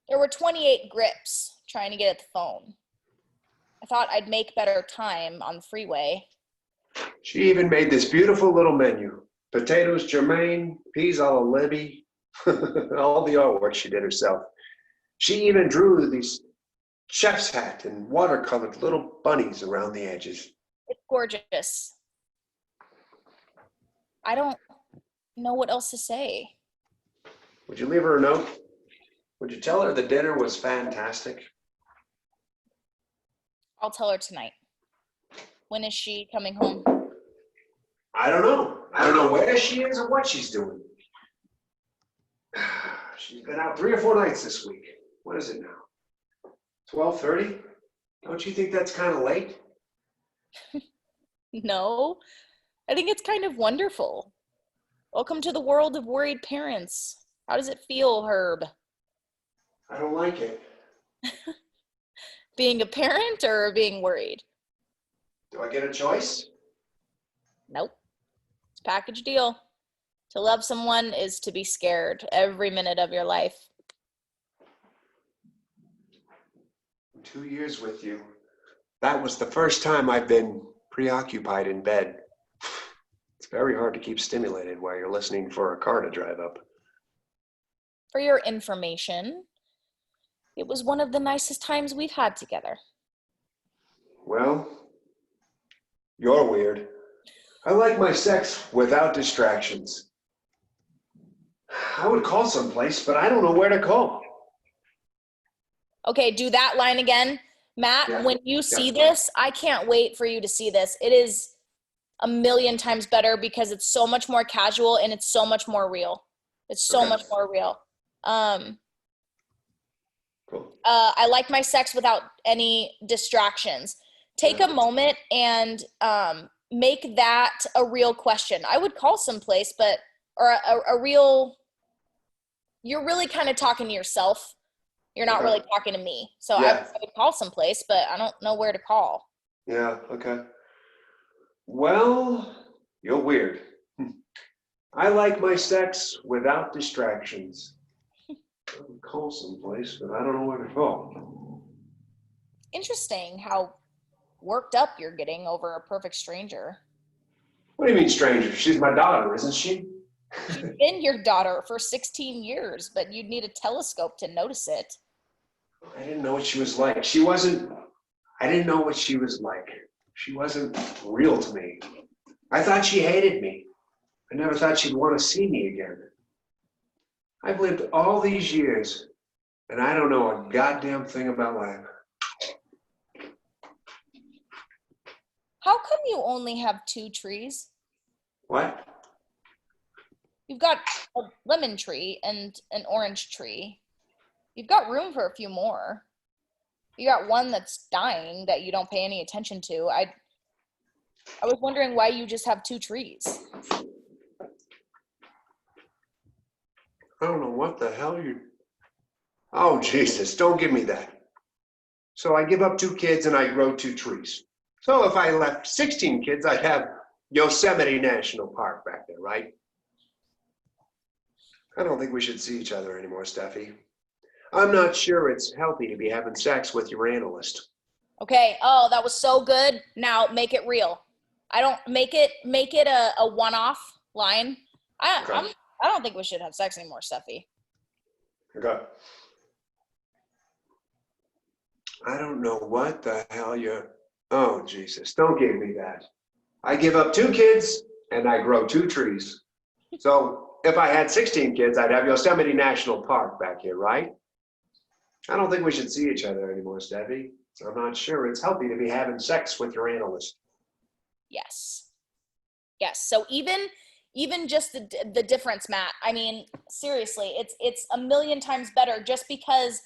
There were 28 grips trying to get at the phone. I thought I'd make better time on the freeway. She even made this beautiful little menu. Potatoes germaine, peas a la Libby, all the artwork she did herself. She even drew these chef's hat and watercolored little bunnies around the edges. It's gorgeous. I don't know what else to say. Would you leave her a note? Would you tell her the dinner was fantastic? I'll tell her tonight. When is she coming home? I don't know. I don't know where she is or what she's doing. She's been out 3 or 4 nights this week. What is it now? 12:30? Don't you think that's kind of late? No, I think it's kind of wonderful. Welcome to the world of worried parents. How does it feel, Herb? I don't like it. Being a parent or being worried? Do I get a choice? Nope. It's a package deal. To love someone is to be scared every minute of your life. 2 years with you. That was the first time I've been preoccupied in bed. It's very hard to keep stimulated while you're listening for a car to drive up. For your information, it was one of the nicest times we've had together. Well, you're weird. I like my sex without distractions. I would call someplace, but I don't know where to call. Okay, do that line again. Matt, Yeah. when you see this, I can't wait for you to see this. It is a million times better because it's so much more casual and it's so much more real. It's so much more real. Cool. I like my sex without any distractions. Take a moment and make that a real question. I would call someplace, or a real, you're really kind of talking to yourself. You're not really talking to me. So I would call someplace, but I don't know where to call. Yeah, okay. Well, you're weird. I like my sex without distractions. I would call someplace, but I don't know where to call. Interesting how worked up you're getting over a perfect stranger. What do you mean, stranger? She's my daughter, isn't she? She's been your daughter for 16 years, but you'd need a telescope to notice it. I didn't know what she was like. I didn't know what she was like. She wasn't real to me. I thought she hated me. I never thought she'd want to see me again. I've lived all these years, and I don't know a goddamn thing about life. How come you only have 2 trees? What? You've got a lemon tree and an orange tree. You've got room for a few more. You got one that's dying that you don't pay any attention to. I was wondering why you just have 2 trees. I don't know what the hell you... Oh, Jesus, don't give me that. So I give up 2 kids and I grow 2 trees. So if I left 16 kids, I'd have Yosemite National Park back there, right? I don't think we should see each other anymore, Steffi. I'm not sure it's healthy to be having sex with your analyst. Okay. Oh, that was so good. Now make it real. I don't make it a one-off line. I don't think we should have sex anymore, Steffi. Okay. I don't know what the hell you're... Oh, Jesus, don't give me that. I give up 2 kids and I grow 2 trees. So if I had 16 kids, I'd have Yosemite National Park back here, right? I don't think we should see each other anymore, Steffi. So I'm not sure it's healthy to be having sex with your analyst. Yes. Yes. So even just the difference, Matt, I mean, seriously, it's a million times better just because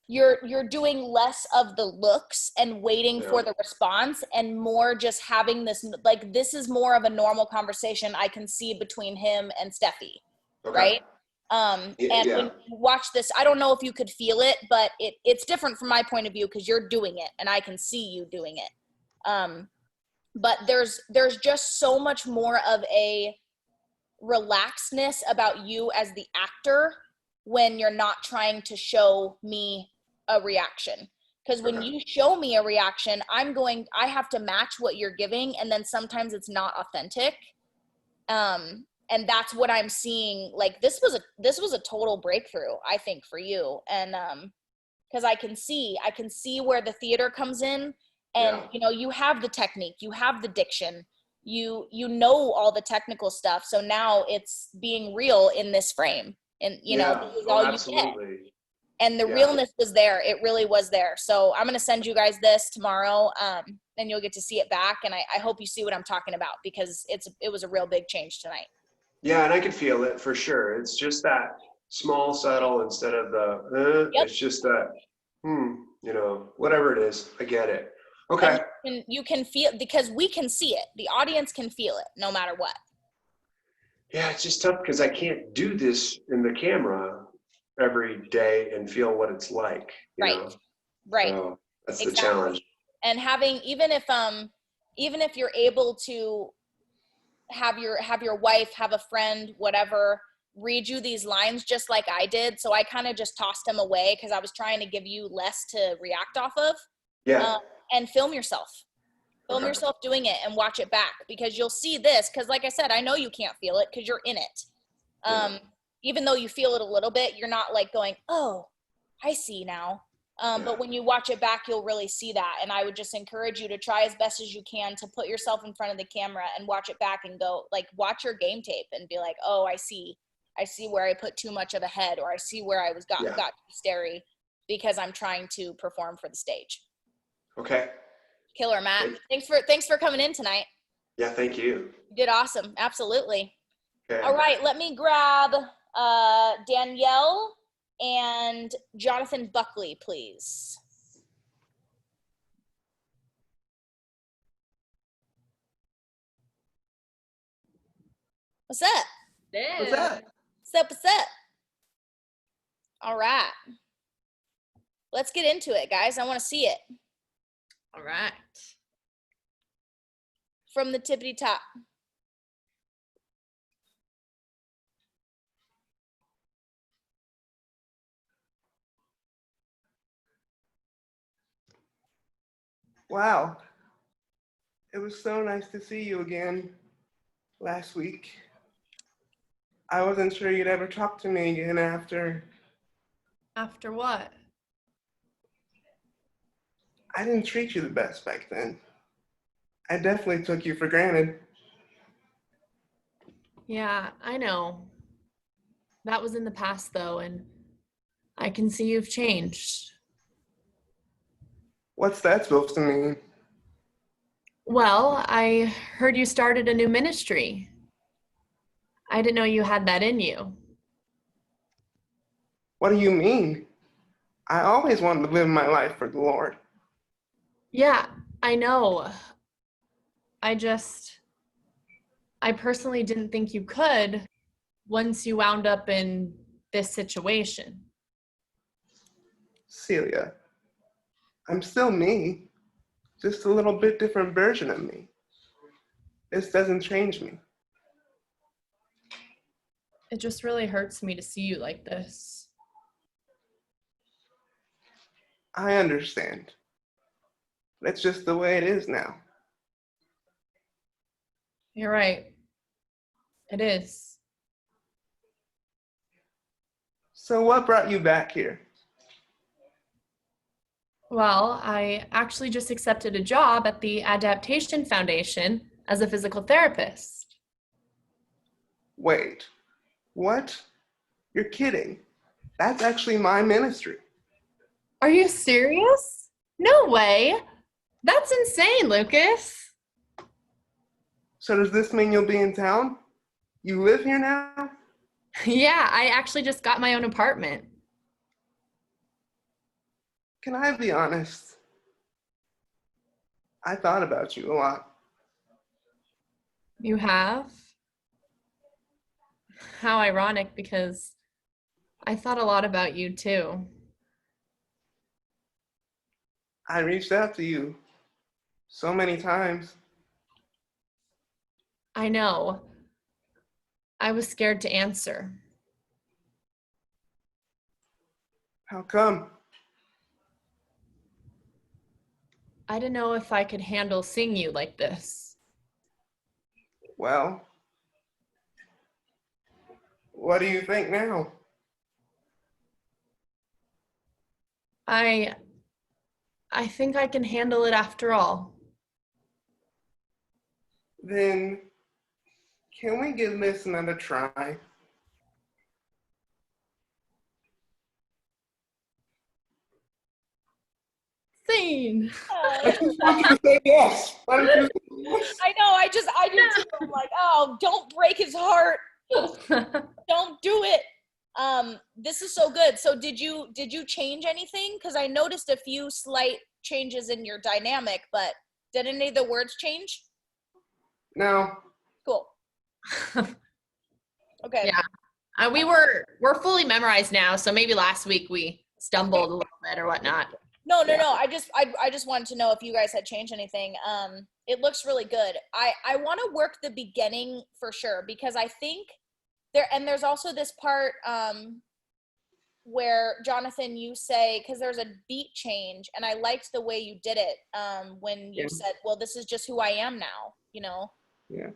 you're doing less of the looks and waiting for the response, and more just having this, like, this is more of a normal conversation I can see between him and Steffi, right? And when you watch this, I don't know if you could feel it, but it's different from my point of view because you're doing it and I can see you doing it. But there's just so much more of a relaxedness about you as the actor when you're not trying to show me a reaction. Because when you show me a reaction, I have to match what you're giving, and then sometimes it's not authentic. And that's what I'm seeing. Like, this was a total breakthrough, I think, for you. And because I can see where the theater comes in, and you know, you have the technique, you have the diction, you know all the technical stuff. So now it's being real in this frame, and you know, this is all you get. And the realness was there. It really was there. So I'm going to send you guys this tomorrow, and you'll get to see it back. And I hope you see what I'm talking about, because it was a real big change tonight. Yeah, and I could feel it for sure. It's just that small, subtle instead of the, it's just that, you know, whatever it is, I get it. Okay. And you can feel, because we can see it. The audience can feel it no matter what. Yeah, it's just tough because I can't do this in the camera every day and feel what it's like. You know? Right. So that's the challenge. And having, even if you're able to have your wife, have a friend, whatever, read you these lines just like I did. So I kind of just tossed them away because I was trying to give you less to react off of. Yeah. And film yourself. Film yourself doing it and watch it back, because you'll see this. Because like I said, I know you can't feel it because you're in it. Even though you feel it a little bit, you're not like going, oh, I see now. But when you watch it back, you'll really see that. And I would just encourage you to try as best as you can to put yourself in front of the camera and watch it back and go, like, watch your game tape and be like, oh, I see where I put too much of a head, or I see where I got too starey because I'm trying to perform for the stage. Okay. Killer, Matt. Thanks for coming in tonight. Yeah, thank you. You did awesome. Absolutely. Okay. All right, let me grab Danielle and Jonathan Buckley, please. What's up? What's up? What's up? All right. Let's get into it, guys. I want to see it. All right. From the tippity top. Wow. It was so nice to see you again last week. I wasn't sure you'd ever talk to me again after. After what? I didn't treat you the best back then. I definitely took you for granted. Yeah, I know. That was in the past, though, and I can see you've changed. What's that supposed to mean? Well, I heard you started a new ministry. I didn't know you had that in you. What do you mean? I always wanted to live my life for the Lord. Yeah, I know. I personally didn't think you could once you wound up in this situation. Celia, I'm still me, just a little bit different version of me. This doesn't change me. It just really hurts me to see you like this. I understand. That's just the way it is now. You're right. It is. So what brought you back here? Well, I actually just accepted a job at the Adaptation Foundation as a physical therapist. Wait, what? You're kidding. That's actually my ministry. Are you serious? No way. That's insane, Lucas. So does this mean you'll be in town? You live here now? Yeah, I actually just got my own apartment. Can I be honest? I thought about you a lot. You have? How ironic, because I thought a lot about you too. I reached out to you so many times. I know. I was scared to answer. How come? I didn't know if I could handle seeing you like this. Well, what do you think now? I think I can handle it after all. Then, can we give this another try? Scene. I just want you to say yes. Why don't you say yes? I know. I do too. I'm like, oh, don't break his heart. Don't do it. This is so good. So did you change anything? Because I noticed a few slight changes in your dynamic, but did any of the words change? No. Cool. Okay. Yeah. We're fully memorized now, so maybe last week we stumbled a little bit or whatnot. No. I just wanted to know if you guys had changed anything. It looks really good. I want to work the beginning for sure, because I think there's also this part where Jonathan, you say, because there's a beat change, and I liked the way you did it when you said, well, this is just who I am now, you know? Yeah.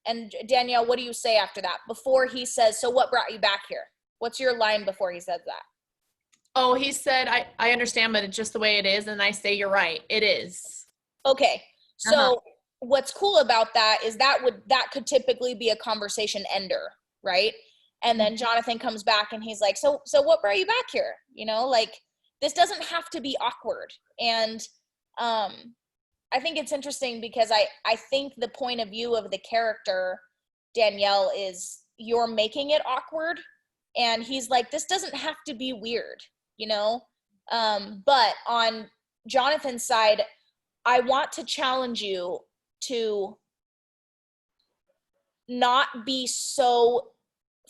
And Danielle, what do you say after that? Before he says, so what brought you back here? What's your line before he says that? Oh, he said, I understand, but it's just the way it is. And I say, you're right. It is. Okay. So what's cool about that is that could typically be a conversation ender, right? And then Jonathan comes back and he's like, so what brought you back here? You know, like, this doesn't have to be awkward. And I think it's interesting because I think the point of view of the character, Danielle, is you're making it awkward. And he's like, this doesn't have to be weird, you know? But on Jonathan's side, I want to challenge you to not be so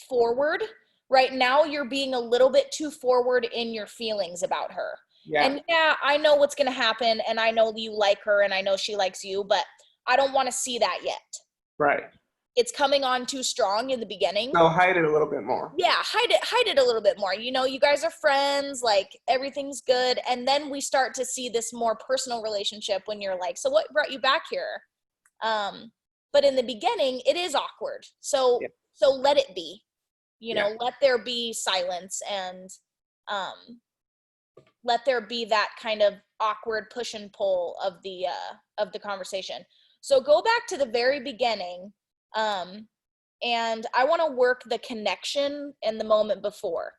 forward. Right now, you're being a little bit too forward in your feelings about her. Yeah. And yeah, I know what's going to happen, and I know you like her, and I know she likes you, but I don't want to see that yet. Right. It's coming on too strong in the beginning. No, hide it a little bit more. Yeah, hide it a little bit more. You know, you guys are friends, like, everything's good. And then we start to see this more personal relationship when you're like, so what brought you back here? But in the beginning, it is awkward. So let it be. You know, let there be silence, and let there be that kind of awkward push and pull of the conversation. So go back to the very beginning. And I want to work the connection in the moment before.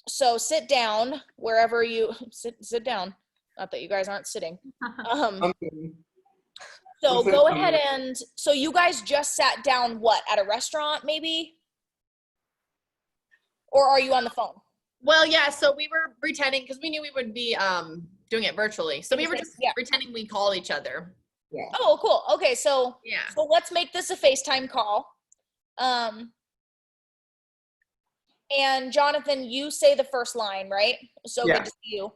So sit down wherever you sit down. Not that you guys aren't sitting. So go ahead and, so you guys just sat down, what, at a restaurant maybe? Or are you on the phone? Well, yeah, so we were pretending, because we knew we would be doing it virtually. So we were just pretending we call each other. Yeah. Oh, cool. Okay, so yeah. So let's make this a FaceTime call. And Jonathan, you say the first line, right? So good to see you.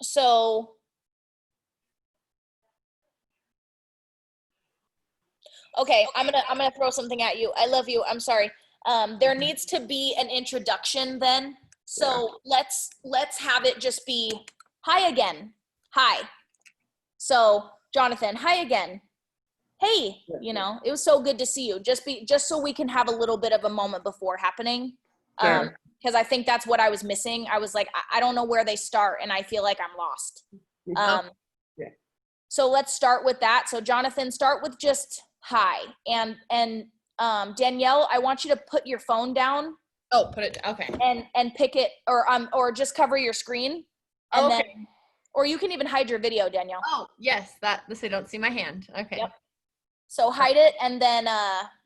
So okay, I'm gonna throw something at you. I love you. I'm sorry. There needs to be an introduction then. So let's have it just be hi again. Hi. So Jonathan, hi again. Hey, you know, it was so good to see you. Just so we can have a little bit of a moment before happening. Because I think that's what I was missing. I was like, I don't know where they start, and I feel like I'm lost. So let's start with that. So Jonathan, start with just hi. And Danielle, I want you to put your phone down. Oh, put it, okay. And pick it, or just cover your screen. And then, or you can even hide your video, Danielle. Oh, yes, so don't see my hand. Okay. Yep. So hide it, and then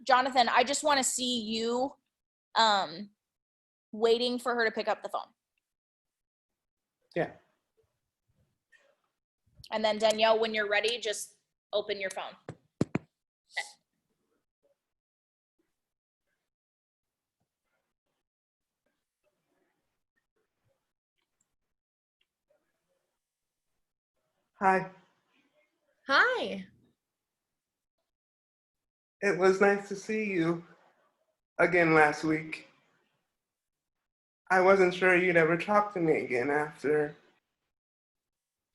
Jonathan, I just want to see you waiting for her to pick up the phone. Yeah. And then Danielle, when you're ready, just open your phone. Hi. Hi. It was nice to see you again last week. I wasn't sure you'd ever talk to me again after.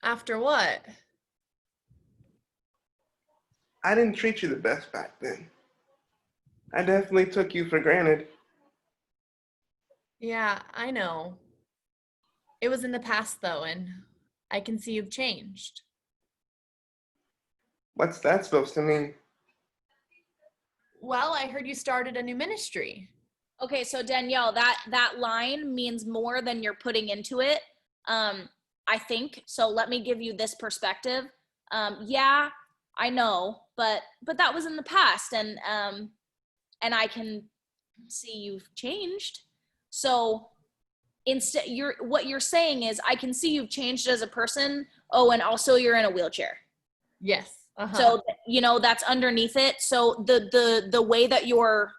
After what? I didn't treat you the best back then. I definitely took you for granted. Yeah, I know. It was in the past though, and I can see you've changed. What's that supposed to mean? Well, I heard you started a new ministry. Okay, so Danielle, that line means more than you're putting into it. I think so. Let me give you this perspective. Yeah, I know, but that was in the past, and I can see you've changed. So instead, what you're saying is, I can see you've changed as a person. Oh, and also you're in a wheelchair. Yes. Uh-huh. So that's underneath it. So the way that you're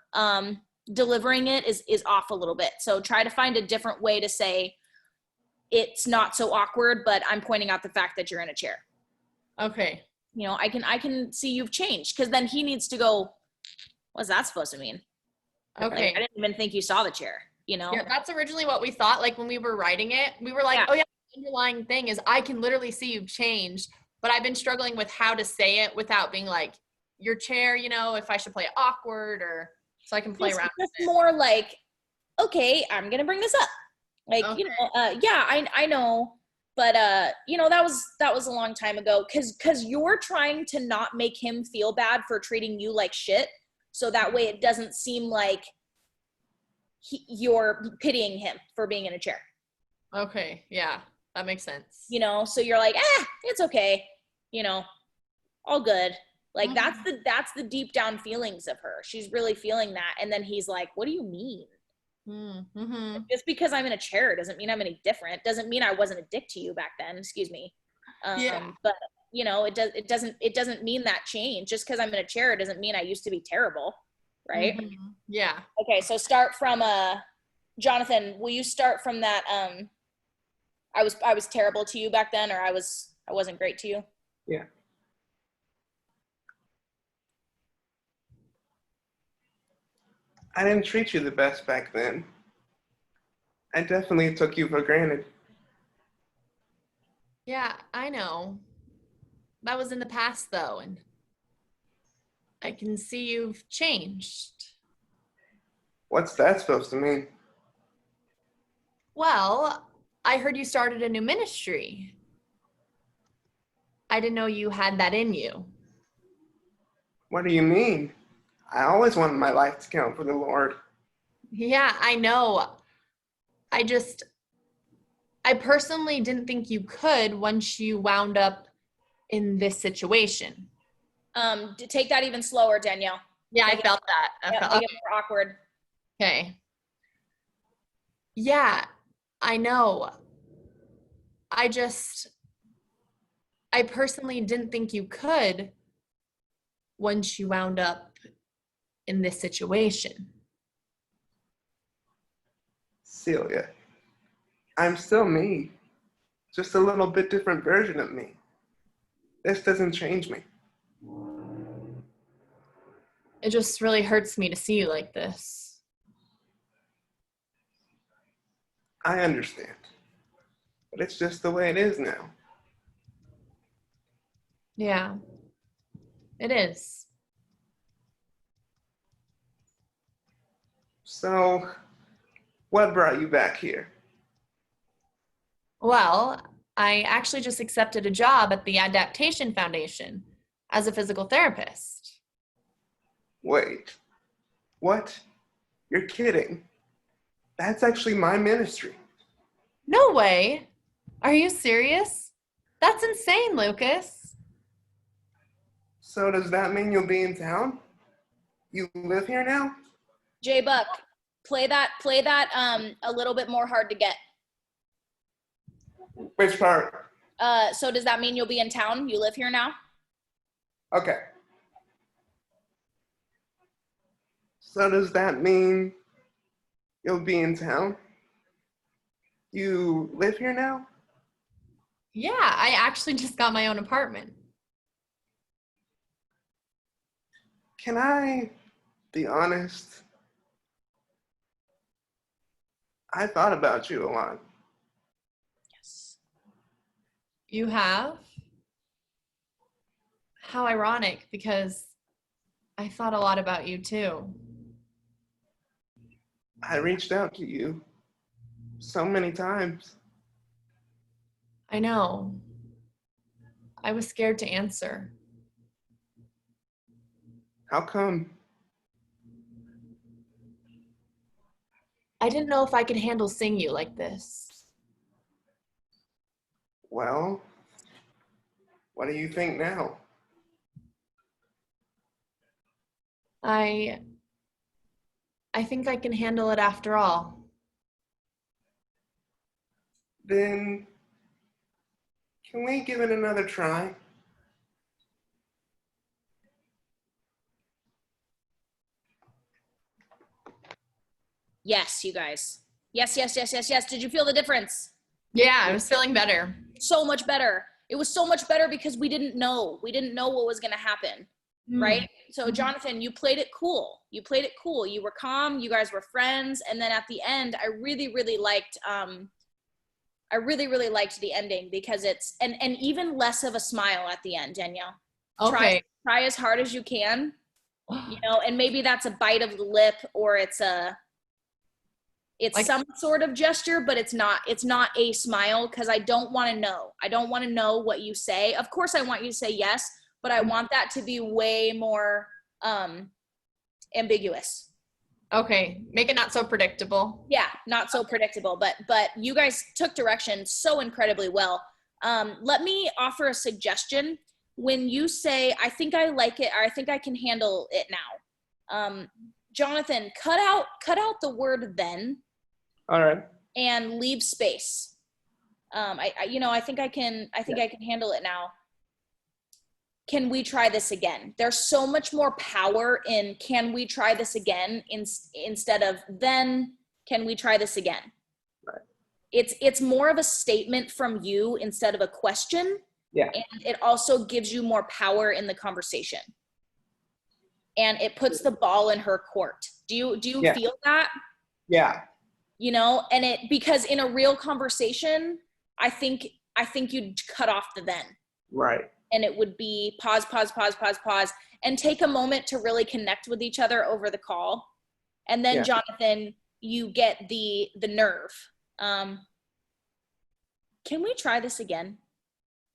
delivering it is off a little bit. So try to find a different way to say it's not so awkward, but I'm pointing out the fact that you're in a chair. Okay. I can see you've changed, because then he needs to go, what's that supposed to mean? Okay. Like, I didn't even think you saw the chair, Yeah, that's originally what we thought. Like when we were writing it, we were like, Yeah. oh yeah, the underlying thing is I can literally see you've changed, but I've been struggling with how to say it without being like your chair, if I should play it awkward or so I can play around with it. More like, okay, I'm gonna bring this up. Like, Okay. Yeah, I know, but that was a long time ago, because you're trying to not make him feel bad for treating you like shit, so that way it doesn't seem like you're pitying him for being in a chair. Okay, yeah, that makes sense. So you're like, it's okay, all good. Like, that's the deep down feelings of her. She's really feeling that. And then he's like, what do you mean? Mm-hmm. Just because I'm in a chair doesn't mean I'm any different. Doesn't mean I wasn't a dick to you back then. Excuse me. Yeah. But it doesn't mean that change. Just because I'm in a chair doesn't mean I used to be terrible, right? Mm-hmm. Yeah. Okay, so start from Jonathan. Will you start from that? I was terrible to you back then, or I wasn't great to you. Yeah. I didn't treat you the best back then. I definitely took you for granted. Yeah, I know. That was in the past though, and I can see you've changed. What's that supposed to mean? Well, I heard you started a new ministry. I didn't know you had that in you. What do you mean? I always wanted my life to count for the Lord. Yeah, I know. I personally didn't think you could once you wound up in this situation. Take that even slower, Danielle. Yeah, I felt that. Make it more awkward. Okay. Yeah, I know. I personally didn't think you could once you wound up in this situation. Celia, I'm still me. Just a little bit different version of me. This doesn't change me. It just really hurts me to see you like this. I understand. But it's just the way it is now. Yeah, it is. So, what brought you back here? Well, I actually just accepted a job at the Adaptation Foundation as a physical therapist. Wait, what? You're kidding. That's actually my ministry. No way. Are you serious? That's insane, Lucas. So does that mean you'll be in town? You live here now? J Buck, play that a little bit more hard to get. Which part? So does that mean you'll be in town? You live here now? Okay. So does that mean you'll be in town? You live here now? Yeah, I actually just got my own apartment. Can I be honest? I thought about you a lot. Yes. You have? How ironic, because I thought a lot about you too. I reached out to you so many times. I know. I was scared to answer. How come? I didn't know if I could handle seeing you like this. Well, what do you think now? I think I can handle it after all. Then, can we give it another try? Yes, you guys. Yes, yes, yes, yes, yes. Did you feel the difference? Yeah, I was feeling better. So much better. It was so much better because we didn't know. We didn't know what was going to happen. Right? So Jonathan, you played it cool. You played it cool. You were calm. You guys were friends. And then at the end, I really, really liked the ending because it's, and even less of a smile at the end, Danielle. Okay. Try as hard as you can, you know, and maybe that's a bite of the lip or it's like, some sort of gesture, but it's not a smile because I don't want to know. I don't want to know what you say. Of course, I want you to say yes, but I want that to be way more ambiguous. Okay, make it not so predictable. Yeah, not so predictable, but you guys took direction so incredibly well. Let me offer a suggestion. When you say, I think I like it, or I think I can handle it now, Jonathan, cut out the word then. All right. And leave space. I think I can handle it now. Can we try this again? There's so much more power in can we try this again instead of then can we try this again? Right. It's more of a statement from you instead of a question. Yeah. And it also gives you more power in the conversation. And it puts the ball in her court. Do you feel that? Yeah. You know, and because in a real conversation, I think you'd cut off the then. Right. And it would be pause, and take a moment to really connect with each other over the call. And then, Jonathan, you get the nerve. Can we try this again?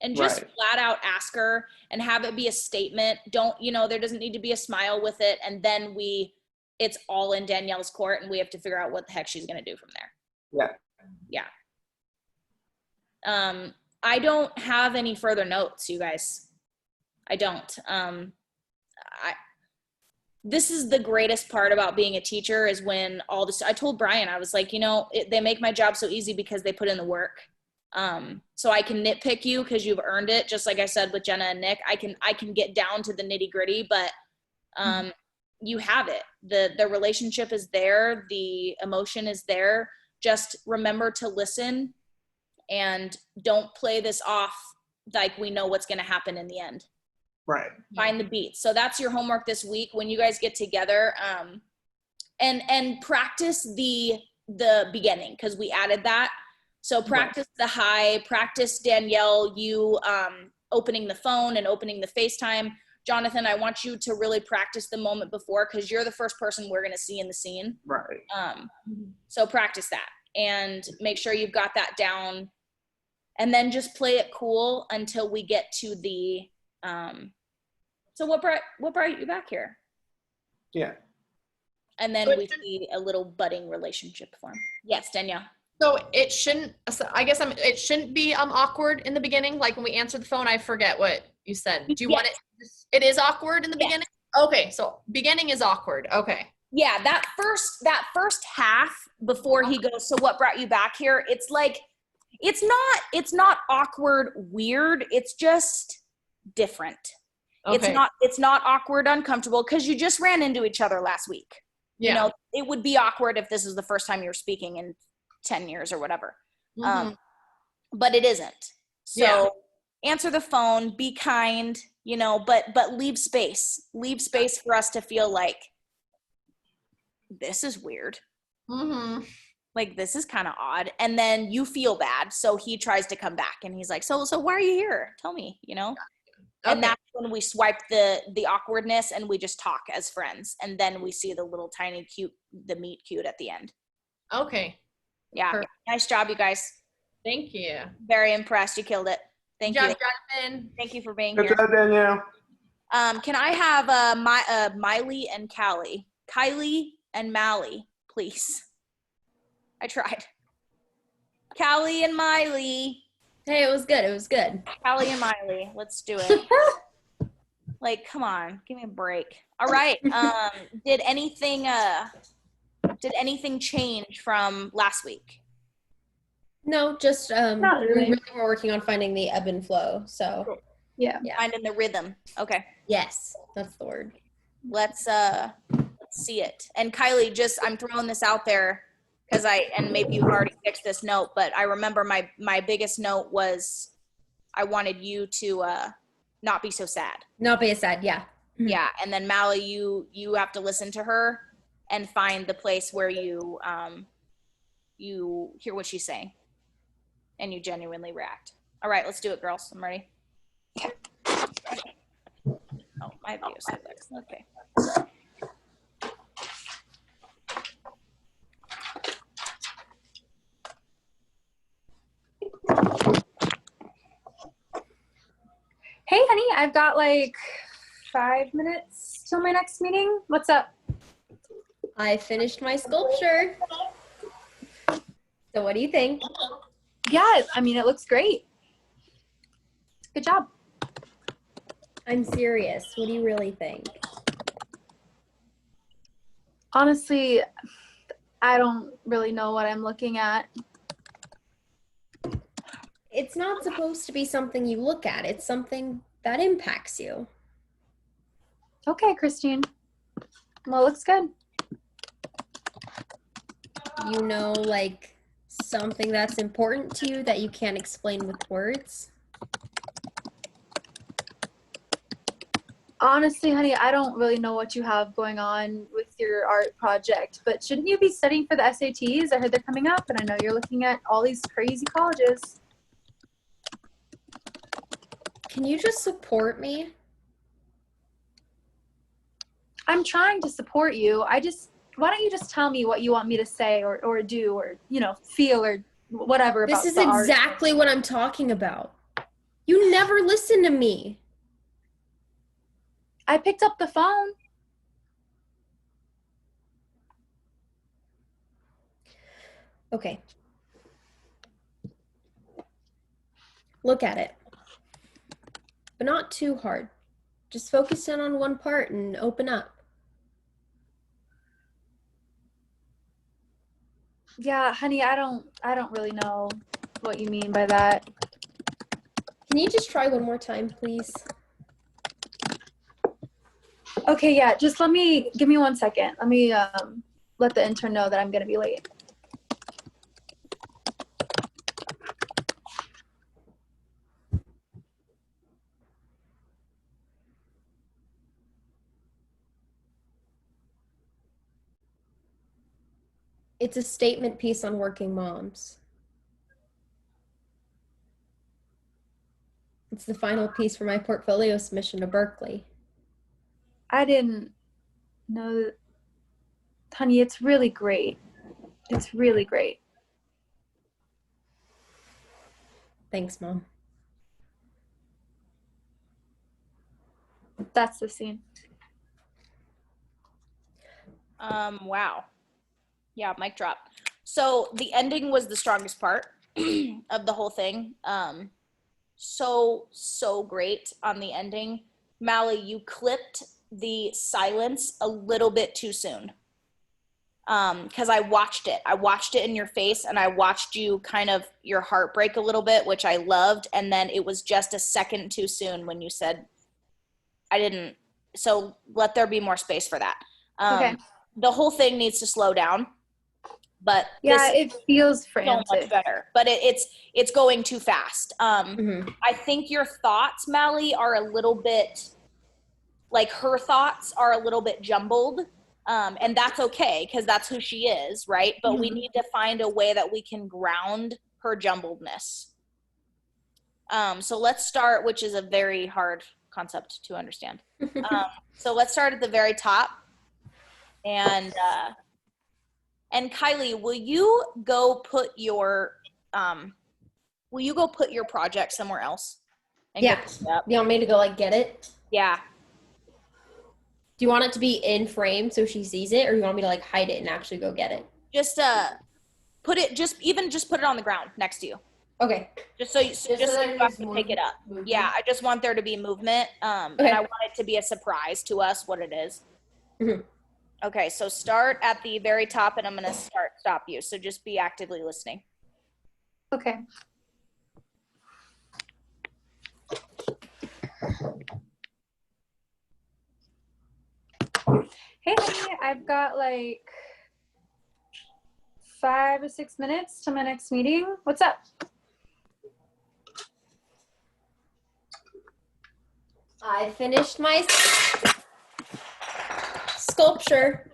And just flat out ask her and have it be a statement. There doesn't need to be a smile with it. And then it's all in Danielle's court and we have to figure out what the heck she's going to do from there. Yeah. Yeah. I don't have any further notes, you guys. I don't. This is the greatest part about being a teacher is when I told Brian, I was like, they make my job so easy because they put in the work. So I can nitpick you because you've earned it. Just like I said with Jenna and Nick, I can get down to the nitty gritty, but, you have it. The relationship is there. The emotion is there. Just remember to listen and don't play this off like we know what's going to happen in the end. Right. Find the beats. So that's your homework this week when you guys get together, and practice the beginning because we added that. So practice the high, practice Danielle, you opening the phone and opening the FaceTime. Jonathan, I want you to really practice the moment before because you're the first person we're going to see in the scene. Right. So practice that and make sure you've got that down and then just play it cool until we get to the, so what brought you back here? Yeah. And then we see a little budding relationship form. Yes, Danielle. So it shouldn't be awkward in the beginning. Like when we answer the phone, I forget what you said. Do you want it? It is awkward in the beginning? Okay. So beginning is awkward. Okay. Yeah. That first half before he goes, so what brought you back here? It's like, It's not awkward weird, it's just different. Okay. It's not awkward uncomfortable because you just ran into each other last week. Yeah. You know, it would be awkward if this is the first time you're speaking in 10 years or whatever. But it isn't. So answer the phone, be kind, you know, but leave space for us to feel like this is weird. Like, this is kind of odd. And then you feel bad. So he tries to come back and he's like, so why are you here? Tell me, you know? Okay. And that's when we swipe the awkwardness and we just talk as friends. And then we see the little tiny cute, the meet cute at the end. Okay. Yeah. Perfect. Nice job, you guys. Thank you. Very impressed. You killed it. Thank you. Jonathan. Thank you for being Good here. job, Danielle. Can I have Miley and Callie? Kylie and Mally, please. I tried. Callie and Miley. Hey, it was good. It was good. Callie and Miley. Let's do it. Like, come on, give me a break. All right. Did anything change from last week? No, just Not really. we're working on finding the ebb and flow. So Cool. Yeah. Finding the rhythm. Okay. yes, that's the word. Let's see it. And Kylie, just I'm throwing this out there because and maybe you've already fixed this note, but I remember my biggest note was I wanted you to not be so sad. Not be sad, yeah. Yeah, and then Mally, you have to listen to her and find the place where you hear what she's saying and you genuinely react. All right, let's do it, girls. I'm ready. Okay. Oh, my video's so fixed. Okay. Hey, honey, I've got like 5 minutes till my next meeting. What's up? I finished my sculpture. So what do you think? Yeah, I mean, it looks great. Good job. I'm serious. What do you really think? Honestly, I don't really know what I'm looking at. It's not supposed to be something you look at. It's something that impacts you. Okay, Christine. Well, looks good. You know, like something that's important to you that you can't explain with words. Honestly, honey, I don't really know what you have going on with your art project, but shouldn't you be studying for the SATs? I heard they're coming up, and I know you're looking at all these crazy colleges. Can you just support me? I'm trying to support you. Why don't you just tell me what you want me to say or do or, you know, feel or whatever about This is the art. exactly what I'm talking about. You never listen to me. I picked up the phone. Okay. Look at it. But not too hard. Just focus in on one part and open up. Yeah, honey, I don't really know what you mean by that. Can you just try one more time, please? Okay, yeah, just give me 1 second. Let me let the intern know that I'm gonna be late. It's a statement piece on working moms. It's the final piece for my portfolio submission to Berkeley. I didn't know that. Honey, it's really great. It's really great. Thanks, Mom. That's the scene. Wow. Yeah, mic drop. So the ending was the strongest part of the whole thing. So great on the ending. Mally, you clipped the silence a little bit too soon. because I watched it. I watched it in your face, and I watched you kind of your heart break a little bit, which I loved. And then it was just a second too soon when you said, I didn't. So let there be more space for that. Okay. The whole thing needs to slow down. But Yeah, this it feels so frantic. much better. But it's going too fast. I think your thoughts, Mally, are a little bit like her thoughts are a little bit jumbled. And that's okay because that's who she is, right? But we need to find a way that we can ground her jumbledness. So let's start, which is a very hard concept to understand. So let's start at the very top. And Kylie, will you go put your project somewhere else? And Yeah. You want me to go like get it? Yeah. Do you want it to be in frame so she sees it, or you want me to like hide it and actually go get it? Just put it on the ground next to you. Okay. Just so you have to pick it up. Movement. Yeah, I just want there to be movement. And I want it to be a surprise to us what it is. Okay, so start at the very top, and I'm gonna stop you. So just be actively listening. Okay. Hey, honey, I've got like 5 or 6 minutes to my next meeting. What's up? I finished my sculpture.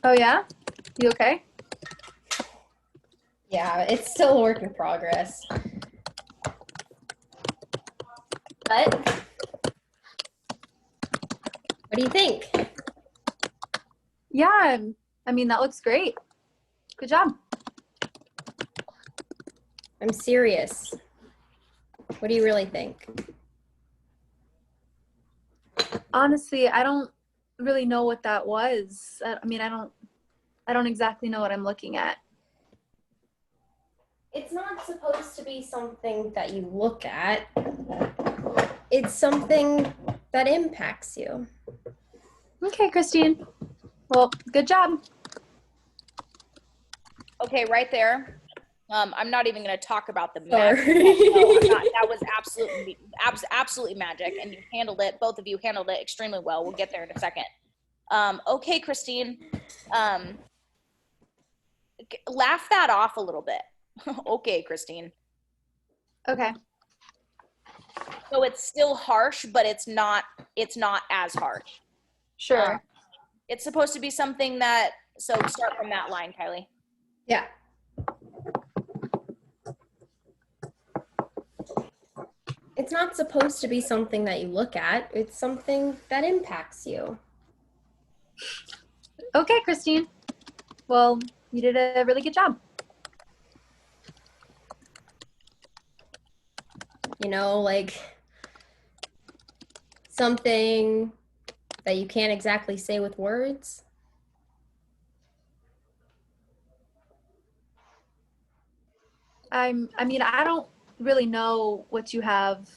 Oh yeah? You okay? Yeah, it's still a work in progress. But what do you think? Yeah, I mean, that looks great. Good job. I'm serious. What do you really think? Honestly, I don't really know what that was. I mean, I don't exactly know what I'm looking at. It's not supposed to be something that you look at. It's something that impacts you. Okay, Christine. Well, good job. Okay, right there. I'm not even going to talk about the magic. Sorry. No, I'm not. That was absolutely magic, and you handled it. Both of you handled it extremely well. We'll get there in a second. Okay, Christine. Laugh that off a little bit. Okay, Christine. Okay. So it's still harsh, but it's not as harsh. Sure. It's supposed to be something that. So start from that line, Kylie. Yeah. It's not supposed to be something that you look at. It's something that impacts you. Okay, Christine. Well, you did a really good job. You know, like something that you can't exactly say with words. I mean, I don't really know what you have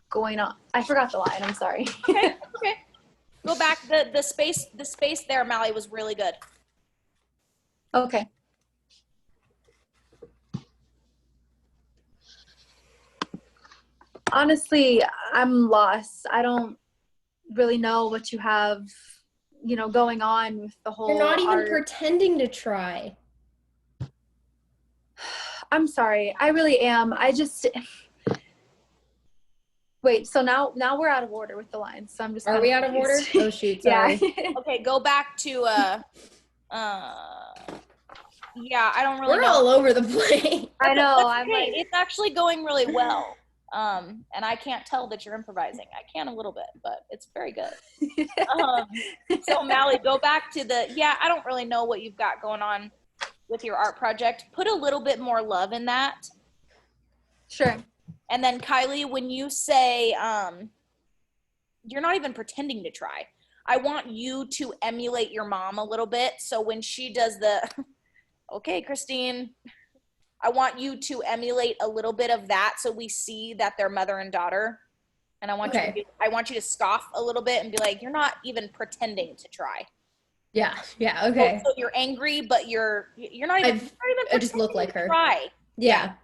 going on. I forgot the line. I'm sorry. Okay. Go back. The space there, Mally, was really good. Okay. Honestly, I'm lost. I don't really know what you have, going on with the whole You're not even art. pretending to try. I'm sorry. I really am. Wait, so now we're out of order with the lines. So I'm just Are we out of order? Oh shoot, sorry. Yeah. Okay, go back to yeah, I don't really We're know. all over the place. I know. That's I'm okay. like, It's actually going really well. And I can't tell that you're improvising. I can a little bit, but it's very good. So Mally, go back to I don't really know what you've got going on with your art project. Put a little bit more love in that. Sure. And then Kylie, when you say, you're not even pretending to try. I want you to emulate your mom a little bit. So when she does okay, Christine, I want you to emulate a little bit of that. So we see that they're mother and daughter. And I want you to scoff a little bit and be like, you're not even pretending to try. Yeah. Yeah. Okay. So you're angry, but you're not even. I just look like her. Try. Yeah.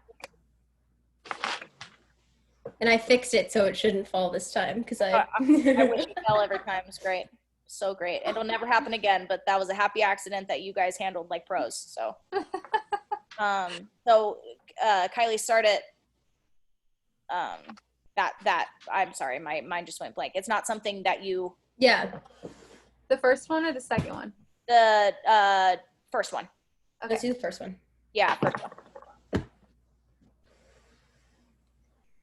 And I fixed it so it shouldn't fall this time because I wish it fell every time. It's great. So great. It'll never happen again, but that was a happy accident that you guys handled like pros. So, Kylie, start it. That I'm sorry, my mind just went blank. It's not something that you. Yeah. The first one or the second one? The first one. Okay. Let's do the first one. Yeah, first one.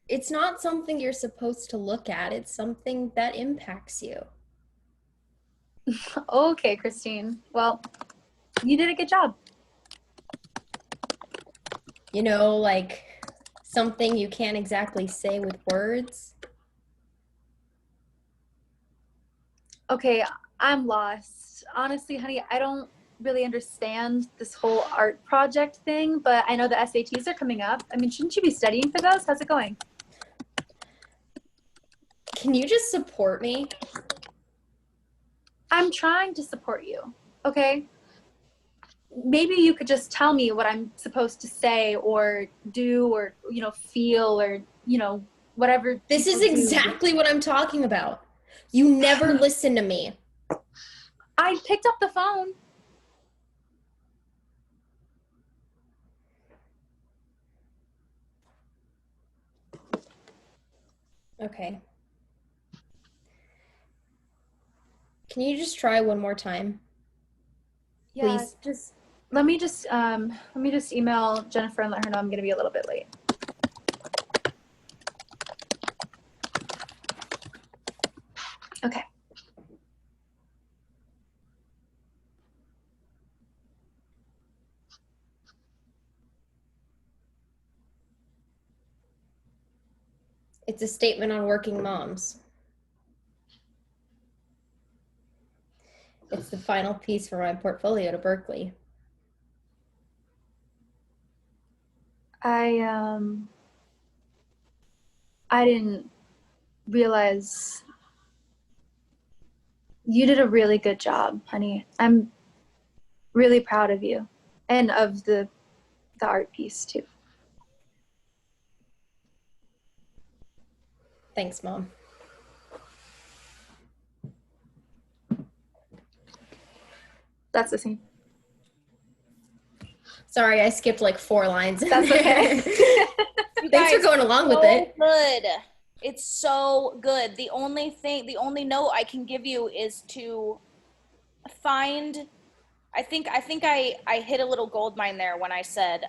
It's not something you're supposed to look at. It's something that impacts you. Okay, Christine. Well, you did a good job. You know, like something you can't exactly say with words. Okay, I'm lost. Honestly, honey, I don't really understand this whole art project thing, but I know the SATs are coming up. I mean, shouldn't you be studying for those? How's it going? Can you just support me? I'm trying to support you, okay? Maybe you could just tell me what I'm supposed to say or do or, feel or, whatever. This is people do. exactly what I'm talking about. You never listen to me. I picked up the phone. Okay. Can you just try one more time? Yeah, Please. let me just email Jennifer and let her know I'm going to be a little bit late. Okay. It's a statement on working moms. It's the final piece for my portfolio to Berkeley. I didn't realize you did a really good job, honey. I'm really proud of you and of the art piece too. Thanks, Mom. That's the same. Sorry, I skipped like 4 lines. That's okay. Thanks for going along with it. Good. It's so good. The only note I can give you is to find. I think I hit a little gold mine there when I said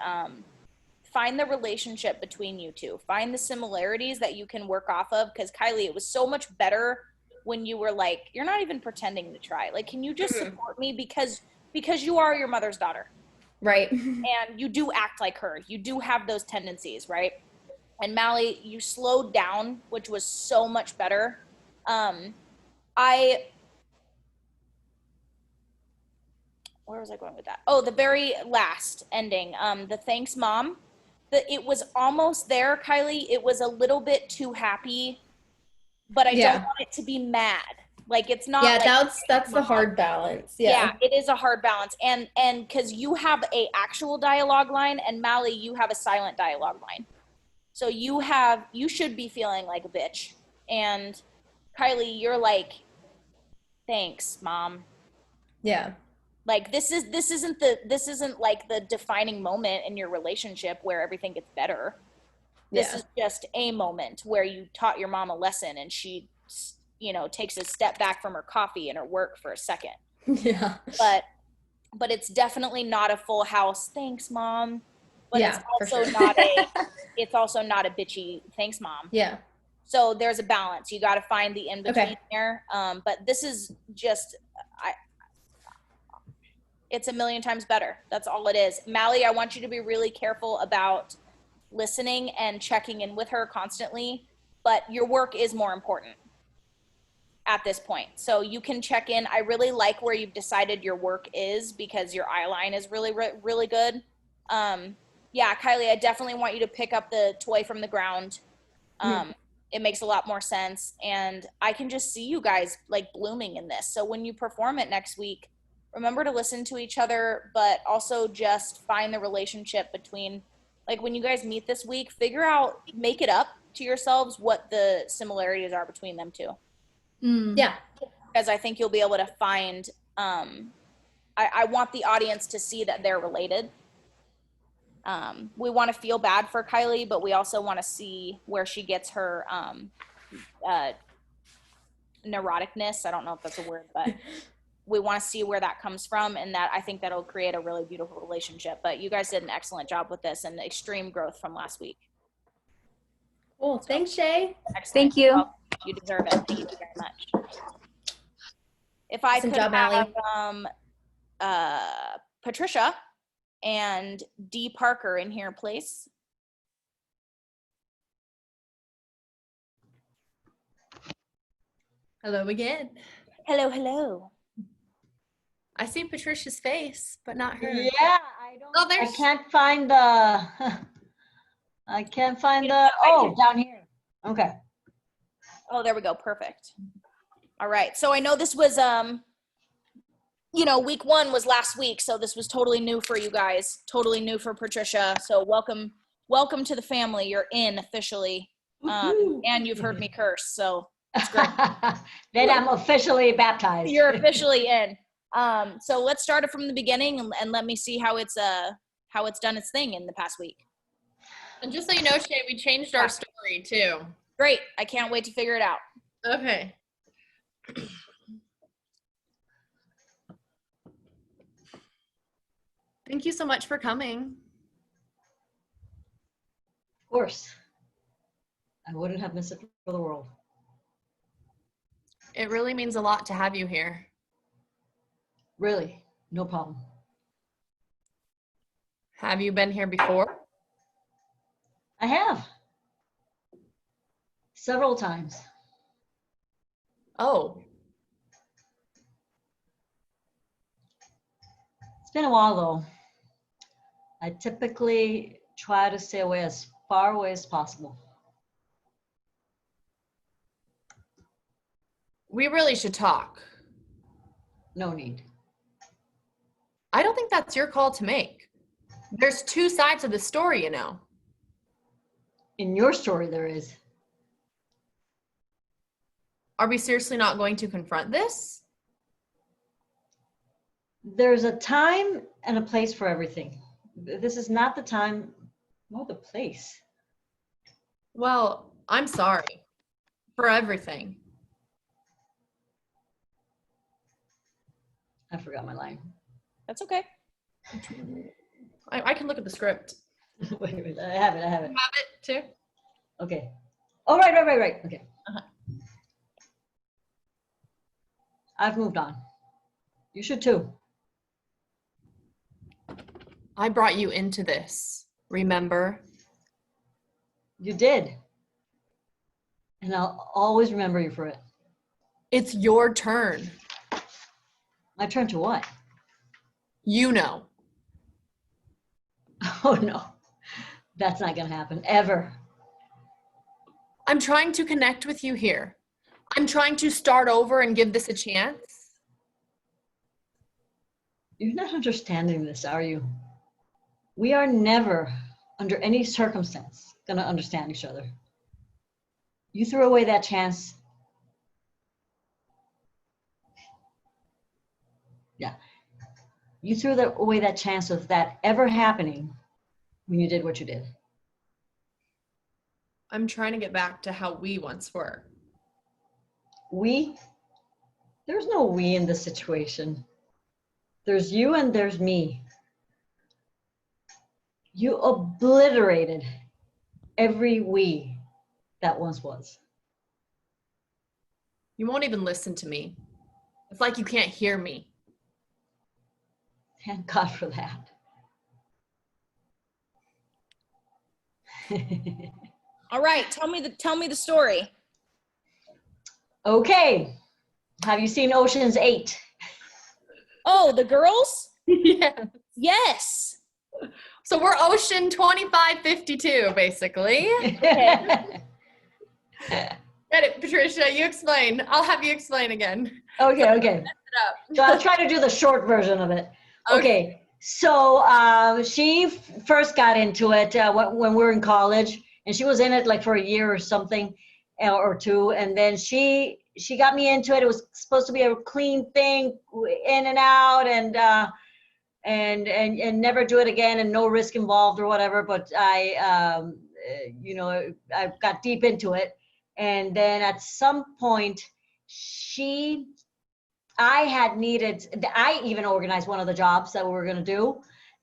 find the relationship between you two. Find the similarities that you can work off of. Because Kylie, it was so much better when you were like, you're not even pretending to try. Like, can you just support me because you are your mother's daughter. Right. And you do act like her. You do have those tendencies, right? And Mally, you slowed down, which was so much better. Where was I going with that? Oh, the very last ending, the thanks mom. It was almost there, Kylie. It was a little bit too happy, but I don't want it to be mad. Like, it's not. Yeah, like, that's the hard balance. Yeah, it is a hard balance, and because you have a actual dialogue line, and Mally, you have a silent dialogue line. So you should be feeling like a bitch, and Kylie, you're like, thanks, Mom. Yeah. Like, this isn't like the defining moment in your relationship where everything gets better. This is just a moment where you taught your mom a lesson, and she, takes a step back from her coffee and her work for a second. Yeah. But it's definitely not a full house. Thanks, Mom. But Yeah, it's also it's also not a bitchy thanks, Mom. Yeah. So there's a balance. You got to find the in between there. But this is just, it's a million times better. That's all it is. Mally, I want you to be really careful about listening and checking in with her constantly, but your work is more important at this point. So you can check in. I really like where you've decided your work is because your eye line is really, really good. Yeah, Kylie, I definitely want you to pick up the toy from the ground. It makes a lot more sense. And I can just see you guys like blooming in this. So when you perform it next week, remember to listen to each other, but also just find the relationship between, like, when you guys meet this week, figure out, make it up to yourselves what the similarities are between them two. Yeah. Because I think you'll be able to find, I want the audience to see that they're related. We want to feel bad for Kylie, but we also want to see where she gets her neuroticness. I don't know if that's a word, but we want to see where that comes from, and that I think that'll create a really beautiful relationship. But you guys did an excellent job with this, and extreme growth from last week. Cool. Thanks, Shay. Excellent. Thank you. Well, you deserve it. Thank you very much. If I Awesome could job, have Patricia and D. Parker in here, please. Hello again. Hello, hello. I see Patricia's face, but not her. Yeah, I don't. Oh, I there's. can't find the. I can't find the. Oh, down here. Okay. Oh, there we go. Perfect. All right. So I know this was, week 1 was last week, so this was totally new for you guys. Totally new for Patricia. So welcome to the family. You're in officially, and you've heard me curse, so it's great. Then I'm officially baptized. You're officially in. So let's start it from the beginning and let me see how it's done its thing in the past week. And just so you know, Shay, we changed our story too. Great. I can't wait to figure it out. Okay. Thank you so much for coming. Of course. I wouldn't have missed it for the world. It really means a lot to have you here. Really, no problem. Have you been here before? I have. Several times. Oh. It's been a while though. I typically try to stay away as far away as possible. We really should talk. No need. I don't think that's your call to make. There's 2 sides of the story, you know. In your story, there is. Are we seriously not going to confront this? There's a time and a place for everything. This is not the time nor the place. Well, I'm sorry for everything. I forgot my line. That's okay. I can look at the script. wait, I have it. You have it too? Okay. Oh, right. Okay. Uh-huh. I've moved on. You should too. I brought you into this, remember? You did. And I'll always remember you for it. It's your turn. My turn to what? You know. Oh no, that's not gonna happen, ever. I'm trying to connect with you here. I'm trying to start over and give this a chance. You're not understanding this, are you? We are never, under any circumstance, gonna understand each other. You threw away that chance. Yeah. You threw away that chance of that ever happening when you did what you did. I'm trying to get back to how we once were. We? There's no we in this situation. There's you and there's me. You obliterated every we that once was. You won't even listen to me. It's like you can't hear me. Thank God for that. All right. Tell me the story. Okay. Have you seen Ocean's 8? Oh, the girls? Yeah. Yes. So we're Ocean 2552, basically. Get it, Patricia, you explain. I'll have you explain again. Okay. So I'll try to do the short version of it. Okay. So she first got into it when we were in college, and she was in it like for a year or something or two, and then she got me into it. It was supposed to be a clean thing, in and out, and never do it again, and no risk involved or whatever. But I got deep into it, and then at some point I even organized one of the jobs that we were going to do.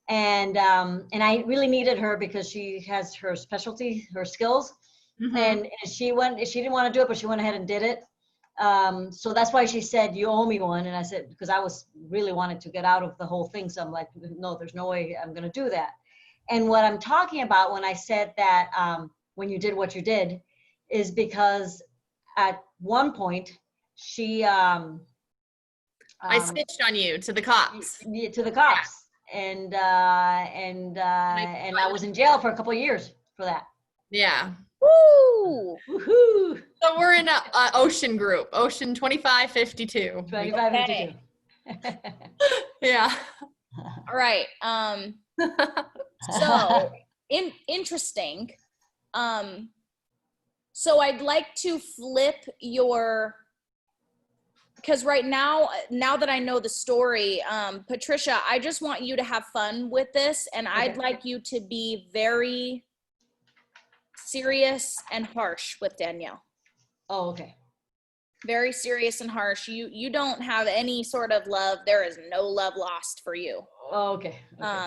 And I really needed her because she has her specialty, her skills. Mm-hmm. And she didn't want to do it, but she went ahead and did it. So that's why she said, you owe me one. And I said, because I was really wanted to get out of the whole thing. So I'm like, no, there's no way I'm going to do that. And what I'm talking about when I said that, when you did what you did, is because at one point she, I snitched on you to the cops. To the cops, and I was in jail for a couple of years for that. Yeah. Woo! Woohoo! So we're in a Ocean group, Ocean 2552. 2552. Yeah. All right. So interesting. So I'd like to flip your. Because right now that I know the story, Patricia, I just want you to have fun with this, and okay. I'd like you to be very serious and harsh with Danielle. Oh, okay. Very serious and harsh. You don't have any sort of love. There is no love lost for you. Oh, okay.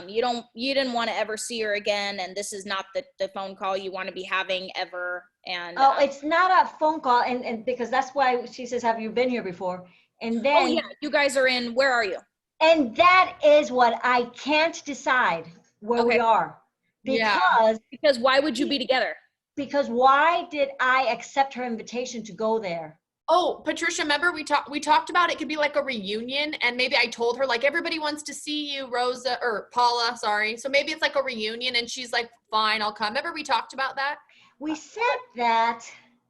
You didn't want to ever see her again, and this is not the phone call you want to be having ever. And it's not a phone call, and because that's why she says, have you been here before? And then yeah, you guys are in. Where are you? And that is what I can't decide where we are, because why would you be together? Because why did I accept her invitation to go there? Oh, Patricia, remember we talked about it could be like a reunion, and maybe I told her like everybody wants to see you, Rosa or Paula, sorry. So maybe it's like a reunion, and she's like, fine, I'll come. Remember we talked about that? We said that,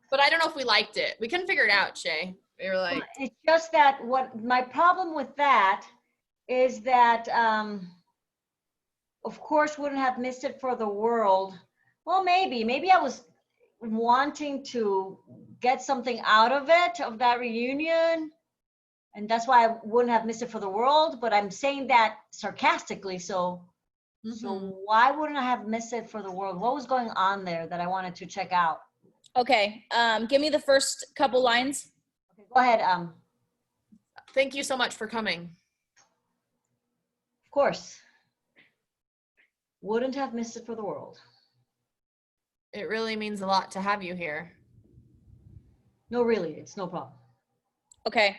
but I don't know if we liked it. We couldn't figure it out, Shay. We were like, it's just that what my problem with that is that, of course, wouldn't have missed it for the world. Well, maybe I was wanting to get something out of it, of that reunion, and that's why I wouldn't have missed it for the world. But I'm saying that sarcastically, so why wouldn't I have missed it for the world? What was going on there that I wanted to check out? Okay, give me the first couple lines. Okay, go ahead. Thank you so much for coming. Of course. Wouldn't have missed it for the world. It really means a lot to have you here. No, really, it's no problem. Okay.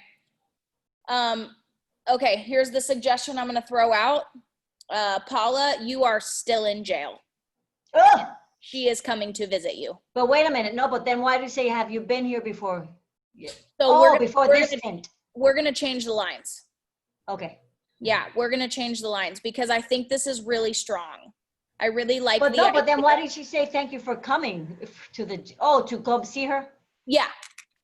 Okay, here's the suggestion I'm going to throw out. Paula, you are still in jail. Ugh! She is coming to visit you. But wait a minute. No, but then why did you say, have you been here before? Yeah. So we're going to change the lines. Okay. Yeah, we're going to change the lines because I think this is really strong. I really like but then why did she say thank you for coming to come see her? Yeah.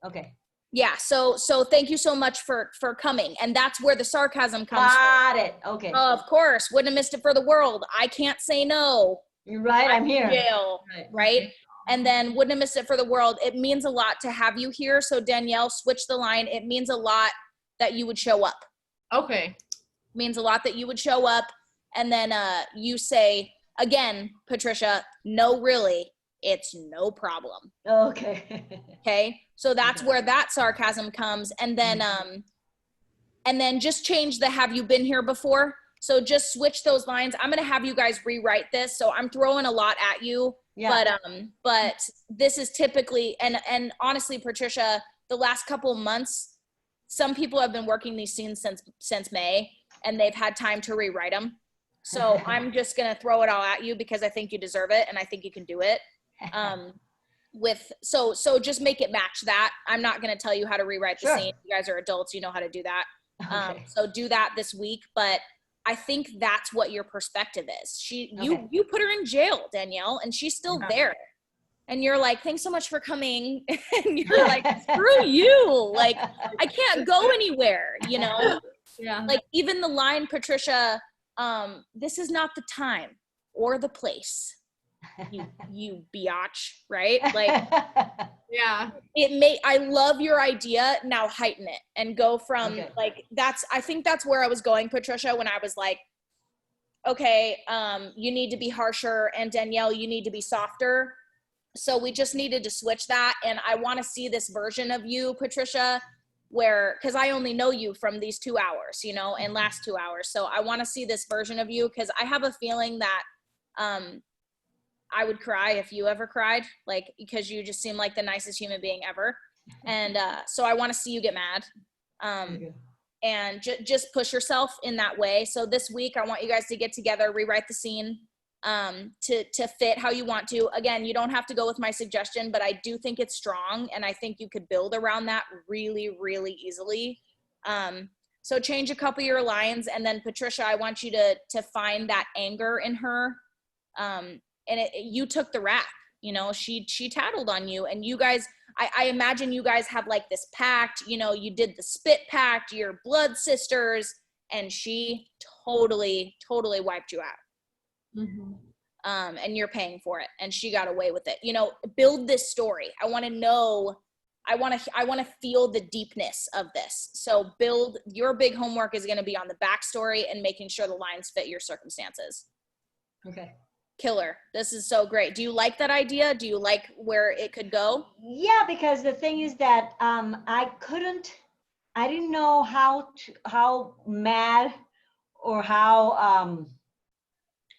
Okay. Yeah, so thank you so much for coming. And that's where the sarcasm comes from. Got it. Okay. Of course, wouldn't have missed it for the world. I can't say no. You're right, I'm here. Jail, right? And then wouldn't have missed it for the world. It means a lot to have you here. So Danielle, switch the line. It means a lot that you would show up. Okay. It means a lot that you would show up. And then you say, again, Patricia, no, really, it's no problem. Okay. Okay. So that's where that sarcasm comes. And then just change the have you been here before? So just switch those lines. I'm going to have you guys rewrite this. So I'm throwing a lot at you, but this is typically, and honestly, Patricia, the last couple of months, some people have been working these scenes since May, and they've had time to rewrite them. So I'm just going to throw it all at you because I think you deserve it. And I think you can do it. So just make it match that. I'm not going to tell you how to rewrite the scene. You guys are adults. You know how to do that. Okay. So do that this week. But I think that's what your perspective is. You put her in jail, Danielle, and she's still there. and you're like, thanks so much for coming. And you're like, screw you. Like, I can't go anywhere, you know? Yeah. Like, even the line, Patricia, this is not the time or the place, you biatch, right? Like, Yeah. I love your idea. Now heighten it and go from Okay. like, I think that's where I was going, Patricia, when I was like, okay, you need to be harsher, and Danielle, you need to be softer. So we just needed to switch that. And I want to see this version of you, Patricia, because I only know you from these 2 hours, you know, and last 2 hours. So I want to see this version of you, because I have a feeling that I would cry if you ever cried, like, because you just seem like the nicest human being ever. And so I want to see you get mad. And just push yourself in that way. So this week, I want you guys to get together, rewrite the scene to fit how you want to. Again, you don't have to go with my suggestion, but I do think it's strong, and I think you could build around that really, really easily. So change a couple of your lines, and then Patricia, I want you to find that anger in her. And you took the rap, you know, she tattled on you, and you guys, I imagine you guys have like this pact, you know, you did the spit pact, you're blood sisters, and she totally wiped you out. Mm-hmm. And you're paying for it, and she got away with it. You know, build this story. I want to know, I want to feel the deepness of this. So your big homework is going to be on the backstory and making sure the lines fit your circumstances. Okay. Killer. This is so great. Do you like that idea? Do you like where it could go? Yeah, because the thing is that I didn't know how mad or how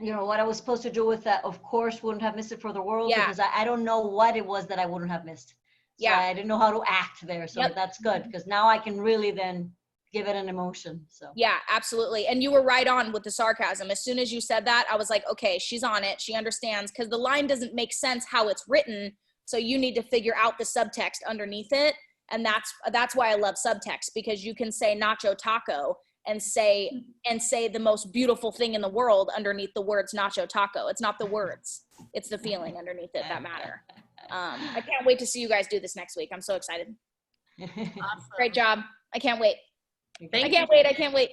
you know, what I was supposed to do with that. Of course, wouldn't have missed it for the world, because I don't know what it was that I wouldn't have missed. So I didn't know how to act there. So that's good, because now I can really then give it an emotion. So yeah, absolutely. And you were right on with the sarcasm. As soon as you said that, I was like, okay, she's on it. She understands, because the line doesn't make sense how it's written. So you need to figure out the subtext underneath it. And that's why I love subtext, because you can say nacho taco and say the most beautiful thing in the world underneath the words nacho taco. It's not the words, it's the feeling underneath it that matter. I can't wait to see you guys do this next week. I'm so excited. Awesome. Great job. I can't wait. Thank I can't wait.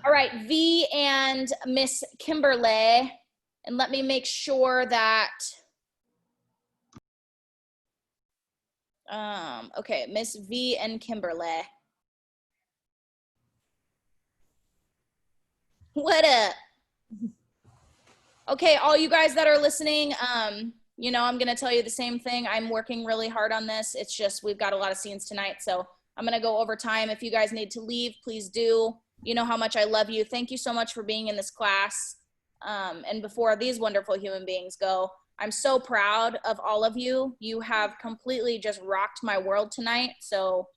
All right, V and Miss Kimberly. And let me make sure that, okay, Miss V and Kimberly. What up? Okay, all you guys that are listening, you know, I'm gonna tell you the same thing. I'm working really hard on this. It's just, we've got a lot of scenes tonight, so I'm gonna go over time. If you guys need to leave, please do. You know how much I love you. Thank you so much for being in this class. And before these wonderful human beings go, I'm so proud of all of you. You have completely just rocked my world tonight. So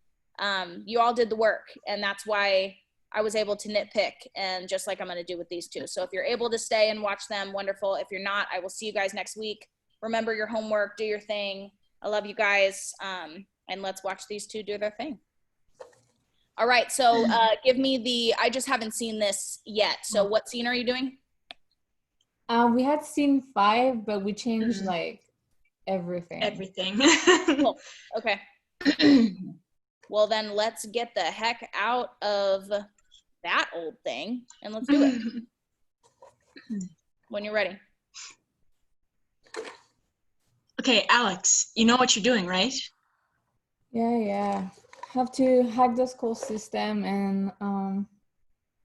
you all did the work, and that's why I was able to nitpick, and just like I'm gonna do with these two. So if you're able to stay and watch them, wonderful. If you're not, I will see you guys next week. Remember your homework, do your thing. I love you guys. And let's watch these two do their thing. All right, so give me I just haven't seen this yet. So what scene are you doing? We had scene 5, but we changed like everything. Cool. Okay. Well, then let's get the heck out of that old thing, and let's do it. When you're ready. Okay, Alex, you know what you're doing, right? Yeah. Have to hack the school system and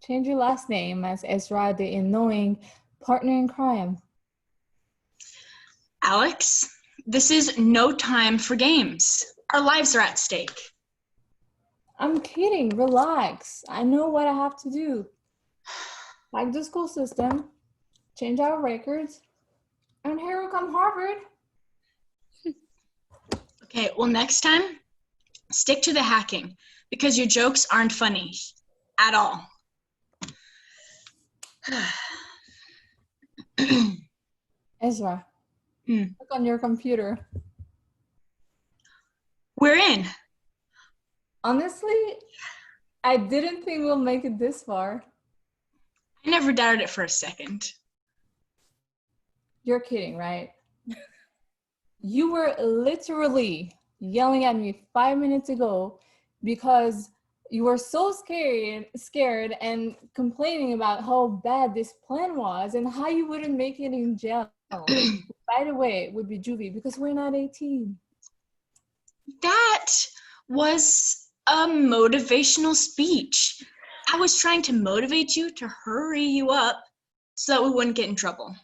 change your last name as Ezra, the annoying partner in crime. Alex, this is no time for games. Our lives are at stake. I'm kidding. Relax. I know what I have to do. Hack the school system, change our records, and here will come Harvard. Okay, well, next time, stick to the hacking, because your jokes aren't funny at all. Ezra, look on your computer. We're in. Honestly, I didn't think we'll make it this far. I never doubted it for a second. You're kidding, right? You were literally yelling at me 5 minutes ago because you were so scared and complaining about how bad this plan was and how you wouldn't make it in jail. By the way, it would be juvie because we're not 18. That was a motivational speech. I was trying to motivate you to hurry you up so that we wouldn't get in trouble.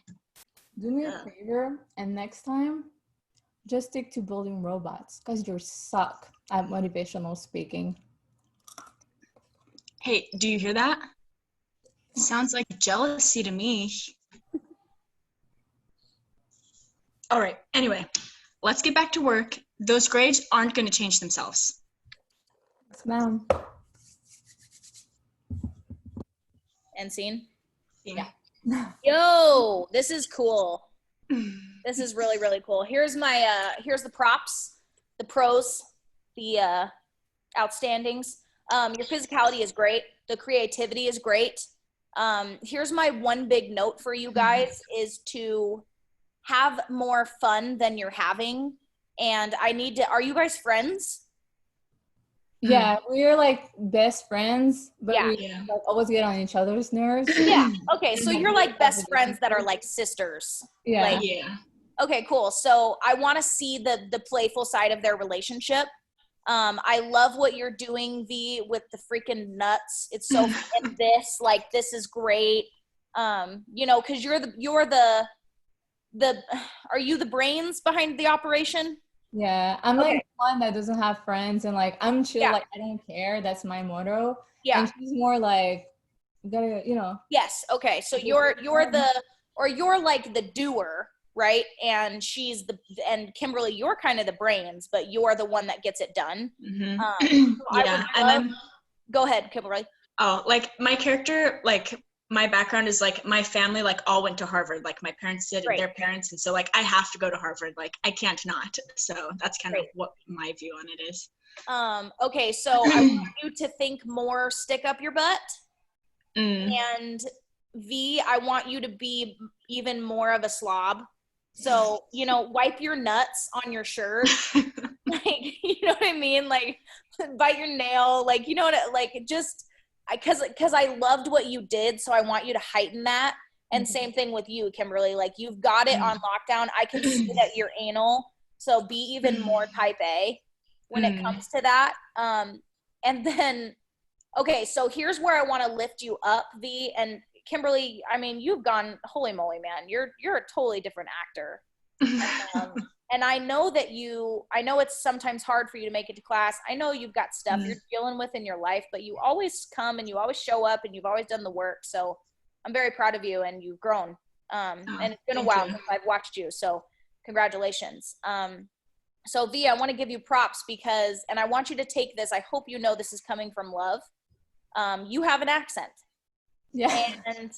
Do me a favor, and next time, just stick to building robots because you suck at motivational speaking. Hey, do you hear that? Sounds like jealousy to me. All right, anyway, let's get back to work. Those grades aren't going to change themselves. Yes, ma'am. End scene. Yeah. Yo, this is cool. This is really, really cool. Here's my here's the props, the pros, the outstandings. Your physicality is great. The creativity is great. Here's my one big note for you guys is to have more fun than you're having. And I need to, are you guys friends? Yeah, we're like best friends, but Yeah. we like always get on each other's nerves. Yeah. Okay. So you're like best friends that are like sisters. Yeah. Like, Yeah. okay, cool. So I want to see the playful side of their relationship. I love what you're doing, V, with the freaking nuts. It's so and this is great. You know, because you're the are you the brains behind the operation? Yeah, I'm like one that doesn't have friends and like I'm chill, like I don't care. That's my motto. Yeah. And she's more like, you gotta, you know. Yes. Okay. So you're like the doer, right? And and Kimberly, you're kind of the brains, but you're the one that gets it done. Mm-hmm. Go ahead, Kimberly. Oh, like my character, like my background is like my family like all went to Harvard. Like my parents did and their parents. And so like I have to go to Harvard. Like I can't not. So that's kind of what my view on it is. Okay. So I want you to think more stick up your butt. And V, I want you to be even more of a slob. So, you know, wipe your nuts on your shirt. Like, you know what I mean? Like bite your nail, like, you know what, like just, because I loved what you did, so I want you to heighten that. And same thing with you, Kimberly. Like you've got it on lockdown. I can see that you're anal, so be even more type A when it comes to that. And then, okay, so here's where I want to lift you up, V. And Kimberly, I mean, you've gone, holy moly, man, you're a totally different actor. And I know that I know it's sometimes hard for you to make it to class. I know you've got stuff you're dealing with in your life, but you always come and you always show up and you've always done the work. So I'm very proud of you and you've grown. And it's been a while since I've watched you. So congratulations. So V, I want to give you props because, and I want you to take this, I hope you know this is coming from love. You have an accent. Yeah. And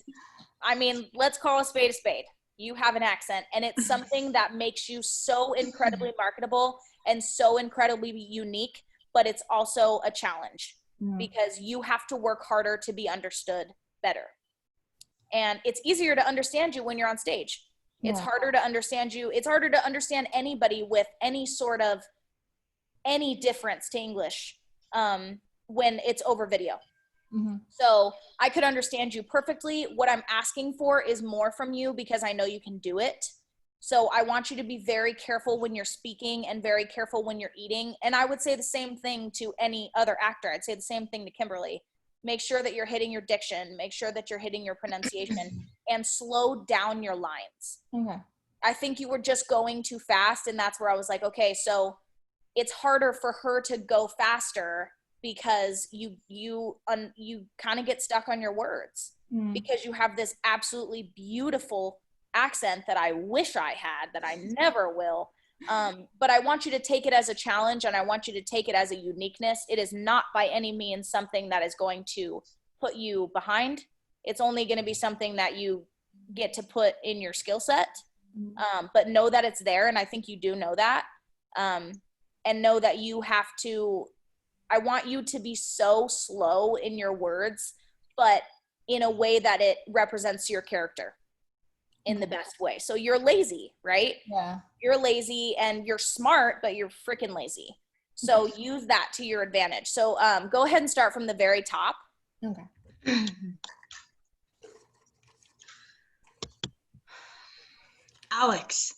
I mean, let's call a spade a spade. You have an accent, and it's something that makes you so incredibly marketable and so incredibly unique, but it's also a challenge because you have to work harder to be understood better. And it's easier to understand you when you're on stage. It's harder to understand you. It's harder to understand anybody with any difference to English when it's over video. So I could understand you perfectly. What I'm asking for is more from you because I know you can do it. So I want you to be very careful when you're speaking and very careful when you're eating. And I would say the same thing to any other actor. I'd say the same thing to Kimberly. Make sure that you're hitting your diction. Make sure that you're hitting your pronunciation and slow down your lines. Okay. I think you were just going too fast. And that's where I was like, okay, so it's harder for her to go faster because you kind of get stuck on your words because you have this absolutely beautiful accent that I wish I had, that I never will. But I want you to take it as a challenge and I want you to take it as a uniqueness. It is not by any means something that is going to put you behind. It's only going to be something that you get to put in your skill set. But know that it's there. And I think you do know that. And know that you have to, I want you to be so slow in your words, but in a way that it represents your character. in the best way. So you're lazy, right? Yeah. You're lazy and you're smart, but you're freaking lazy. So use that to your advantage. So go ahead and start from the very top. Okay. Alex,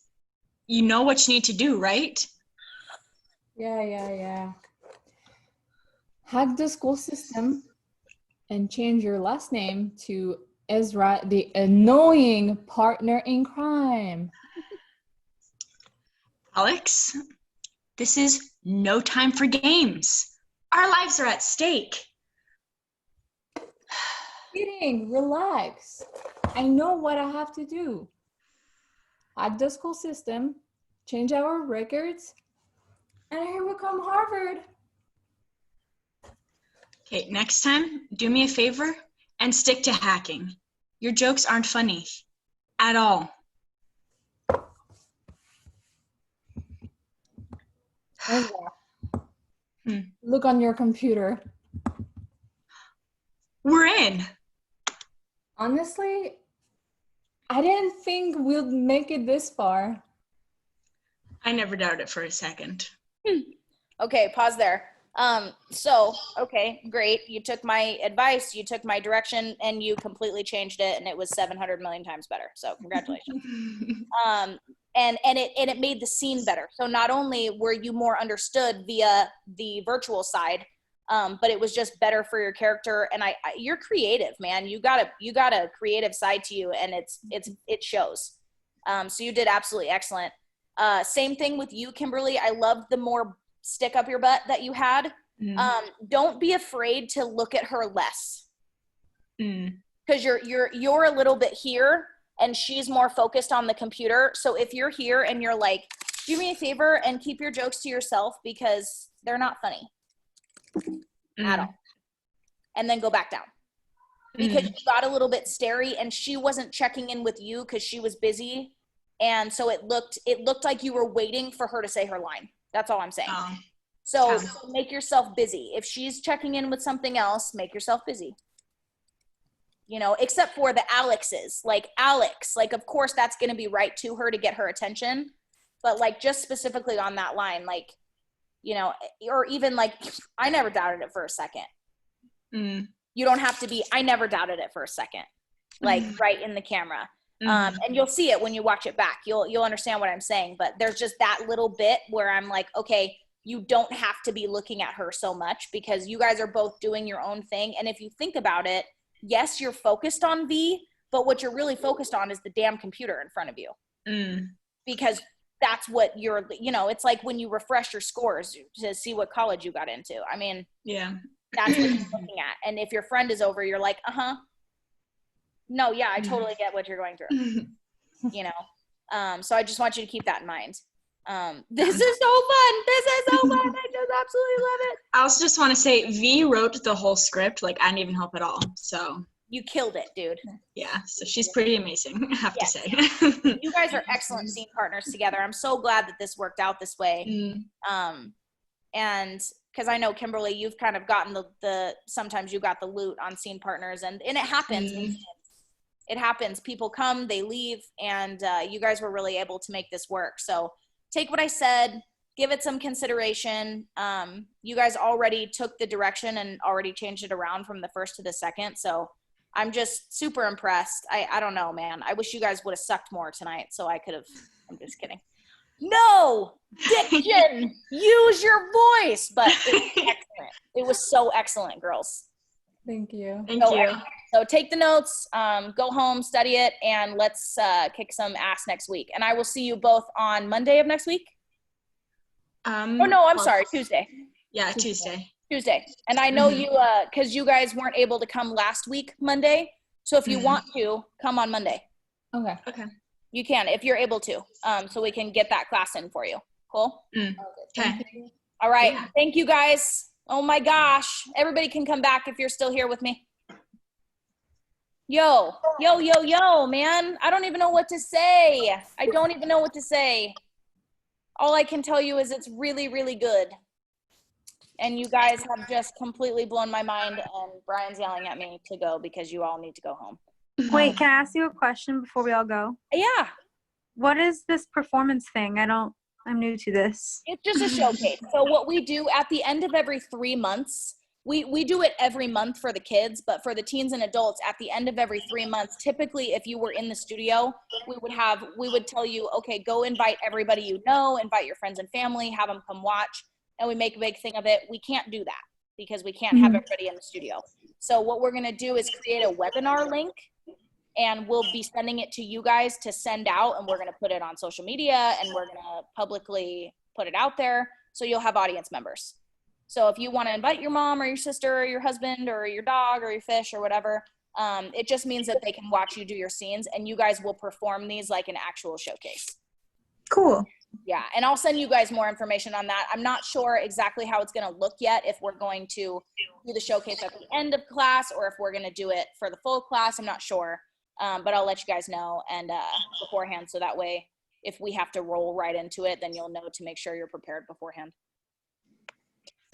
you know what you need to do, right? Yeah. Hack the school system and change your last name to Ezra, the annoying partner in crime. Alex, this is no time for games. Our lives are at stake. Kidding, relax. I know what I have to do. Hack the school system, change our records, and here will come Harvard. Okay, next time, do me a favor and stick to hacking. Your jokes aren't funny at all. Ezra, look on your computer. We're in. Honestly, I didn't think we'd make it this far. I never doubted it for a second. Okay, pause there. Okay, great. You took my advice, you took my direction, and you completely changed it, and it was 700 million times better. So congratulations. And it made the scene better. So not only were you more understood via the virtual side, but it was just better for your character. And you're creative, man. You got a creative side to you, and it shows. So you did absolutely excellent. Same thing with you, Kimberly. I loved the more stick up your butt that you had. Don't be afraid to look at her less, because you're a little bit here and she's more focused on the computer. So if you're here and you're like, do me a favor and keep your jokes to yourself because they're not funny at all, and then go back down, because you got a little bit starey and she wasn't checking in with you because she was busy, and so it looked like you were waiting for her to say her line. That's all I'm saying. So make yourself busy. If she's checking in with something else, make yourself busy. You know, except for the Alexes. Like Alex, like of course that's going to be right to her to get her attention. But like just specifically on that line, like, you know, or even like, I never doubted it for a second. You don't have to be, I never doubted it for a second. Like right in the camera. And you'll see it when you watch it back. You'll understand what I'm saying. But there's just that little bit where I'm like, okay, you don't have to be looking at her so much because you guys are both doing your own thing. And if you think about it, yes, you're focused on V, but what you're really focused on is the damn computer in front of you. Because that's what you're, you know, it's like when you refresh your scores to see what college you got into. I mean, yeah, that's what you're looking at. And if your friend is over, you're like, no, yeah, I totally get what you're going through. You know? So I just want you to keep that in mind. This is so fun. I just absolutely love it. I also just want to say V wrote the whole script. Like I didn't even help at all. So you killed it, dude. Yeah. So she's pretty amazing, I have to say. You guys are excellent scene partners together. I'm so glad that this worked out this way. And because I know Kimberly, you've kind of gotten the sometimes you got the loot on scene partners, and it happens. It happens. People come, they leave, and you guys were really able to make this work. So take what I said, give it some consideration. You guys already took the direction and already changed it around from the first to the second. So I'm just super impressed. I don't know, man. I wish you guys would have sucked more tonight so I could have, I'm just kidding. No, diction, use your voice. But it was excellent. It was so excellent, girls. Thank you. Thank you. So take the notes, go home, study it, and let's kick some ass next week. And I will see you both on Monday of next week. Sorry, Tuesday. Yeah, Tuesday. And I know you, because you guys weren't able to come last week, Monday. So if you want to, come on Monday. Okay. You can, if you're able to, so we can get that class in for you. Cool? Okay. All right. Yeah. Thank you, guys. Oh, my gosh. Everybody can come back if you're still here with me. Yo, man. I don't even know what to say. All I can tell you is it's really, really good. And you guys have just completely blown my mind, and Brian's yelling at me to go because you all need to go home. Wait, can I ask you a question before we all go? Yeah. What is this performance thing? I'm new to this. It's just a showcase. So what we do at the end of every 3 months, we do it every month for the kids, but for the teens and adults, at the end of every 3 months, typically if you were in the studio, we would tell you, okay, go invite everybody you know, invite your friends and family, have them come watch, and we make a big thing of it. We can't do that because we can't have everybody in the studio. So what we're gonna do is create a webinar link, and we'll be sending it to you guys to send out, and we're gonna put it on social media, and we're gonna publicly put it out there, so you'll have audience members. So if you want to invite your mom or your sister or your husband or your dog or your fish or whatever, it just means that they can watch you do your scenes, and you guys will perform these like an actual showcase. Cool. Yeah, and I'll send you guys more information on that. I'm not sure exactly how it's going to look yet, if we're going to do the showcase at the end of class or if we're going to do it for the full class. I'm not sure, but I'll let you guys know and beforehand, so that way if we have to roll right into it, then you'll know to make sure you're prepared beforehand.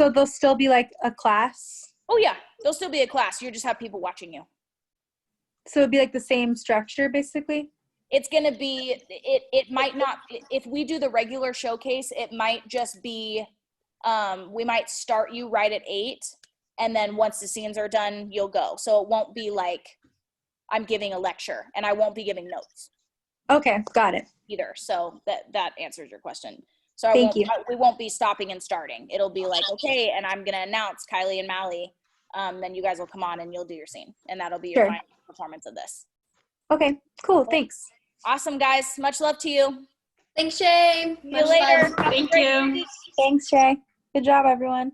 So there'll still be like a class? Oh yeah, there'll still be a class. You just have people watching you. So it'd be like the same structure basically? It's going to be, it might not, if we do the regular showcase, it might just be, we might start you right at 8, and then once the scenes are done, you'll go. So it won't be like I'm giving a lecture, and I won't be giving notes. Okay, got it. Either. So that answers your question. So we won't be stopping and starting. It'll be like, okay, and I'm going to announce Kylie and Mally. Then you guys will come on and you'll do your scene, and that'll be your final performance of this. Okay, cool. Thanks. Awesome, guys. Much love to you. Thanks, Shay. See you later. Thank you. Thanks, Shay. Good job, everyone.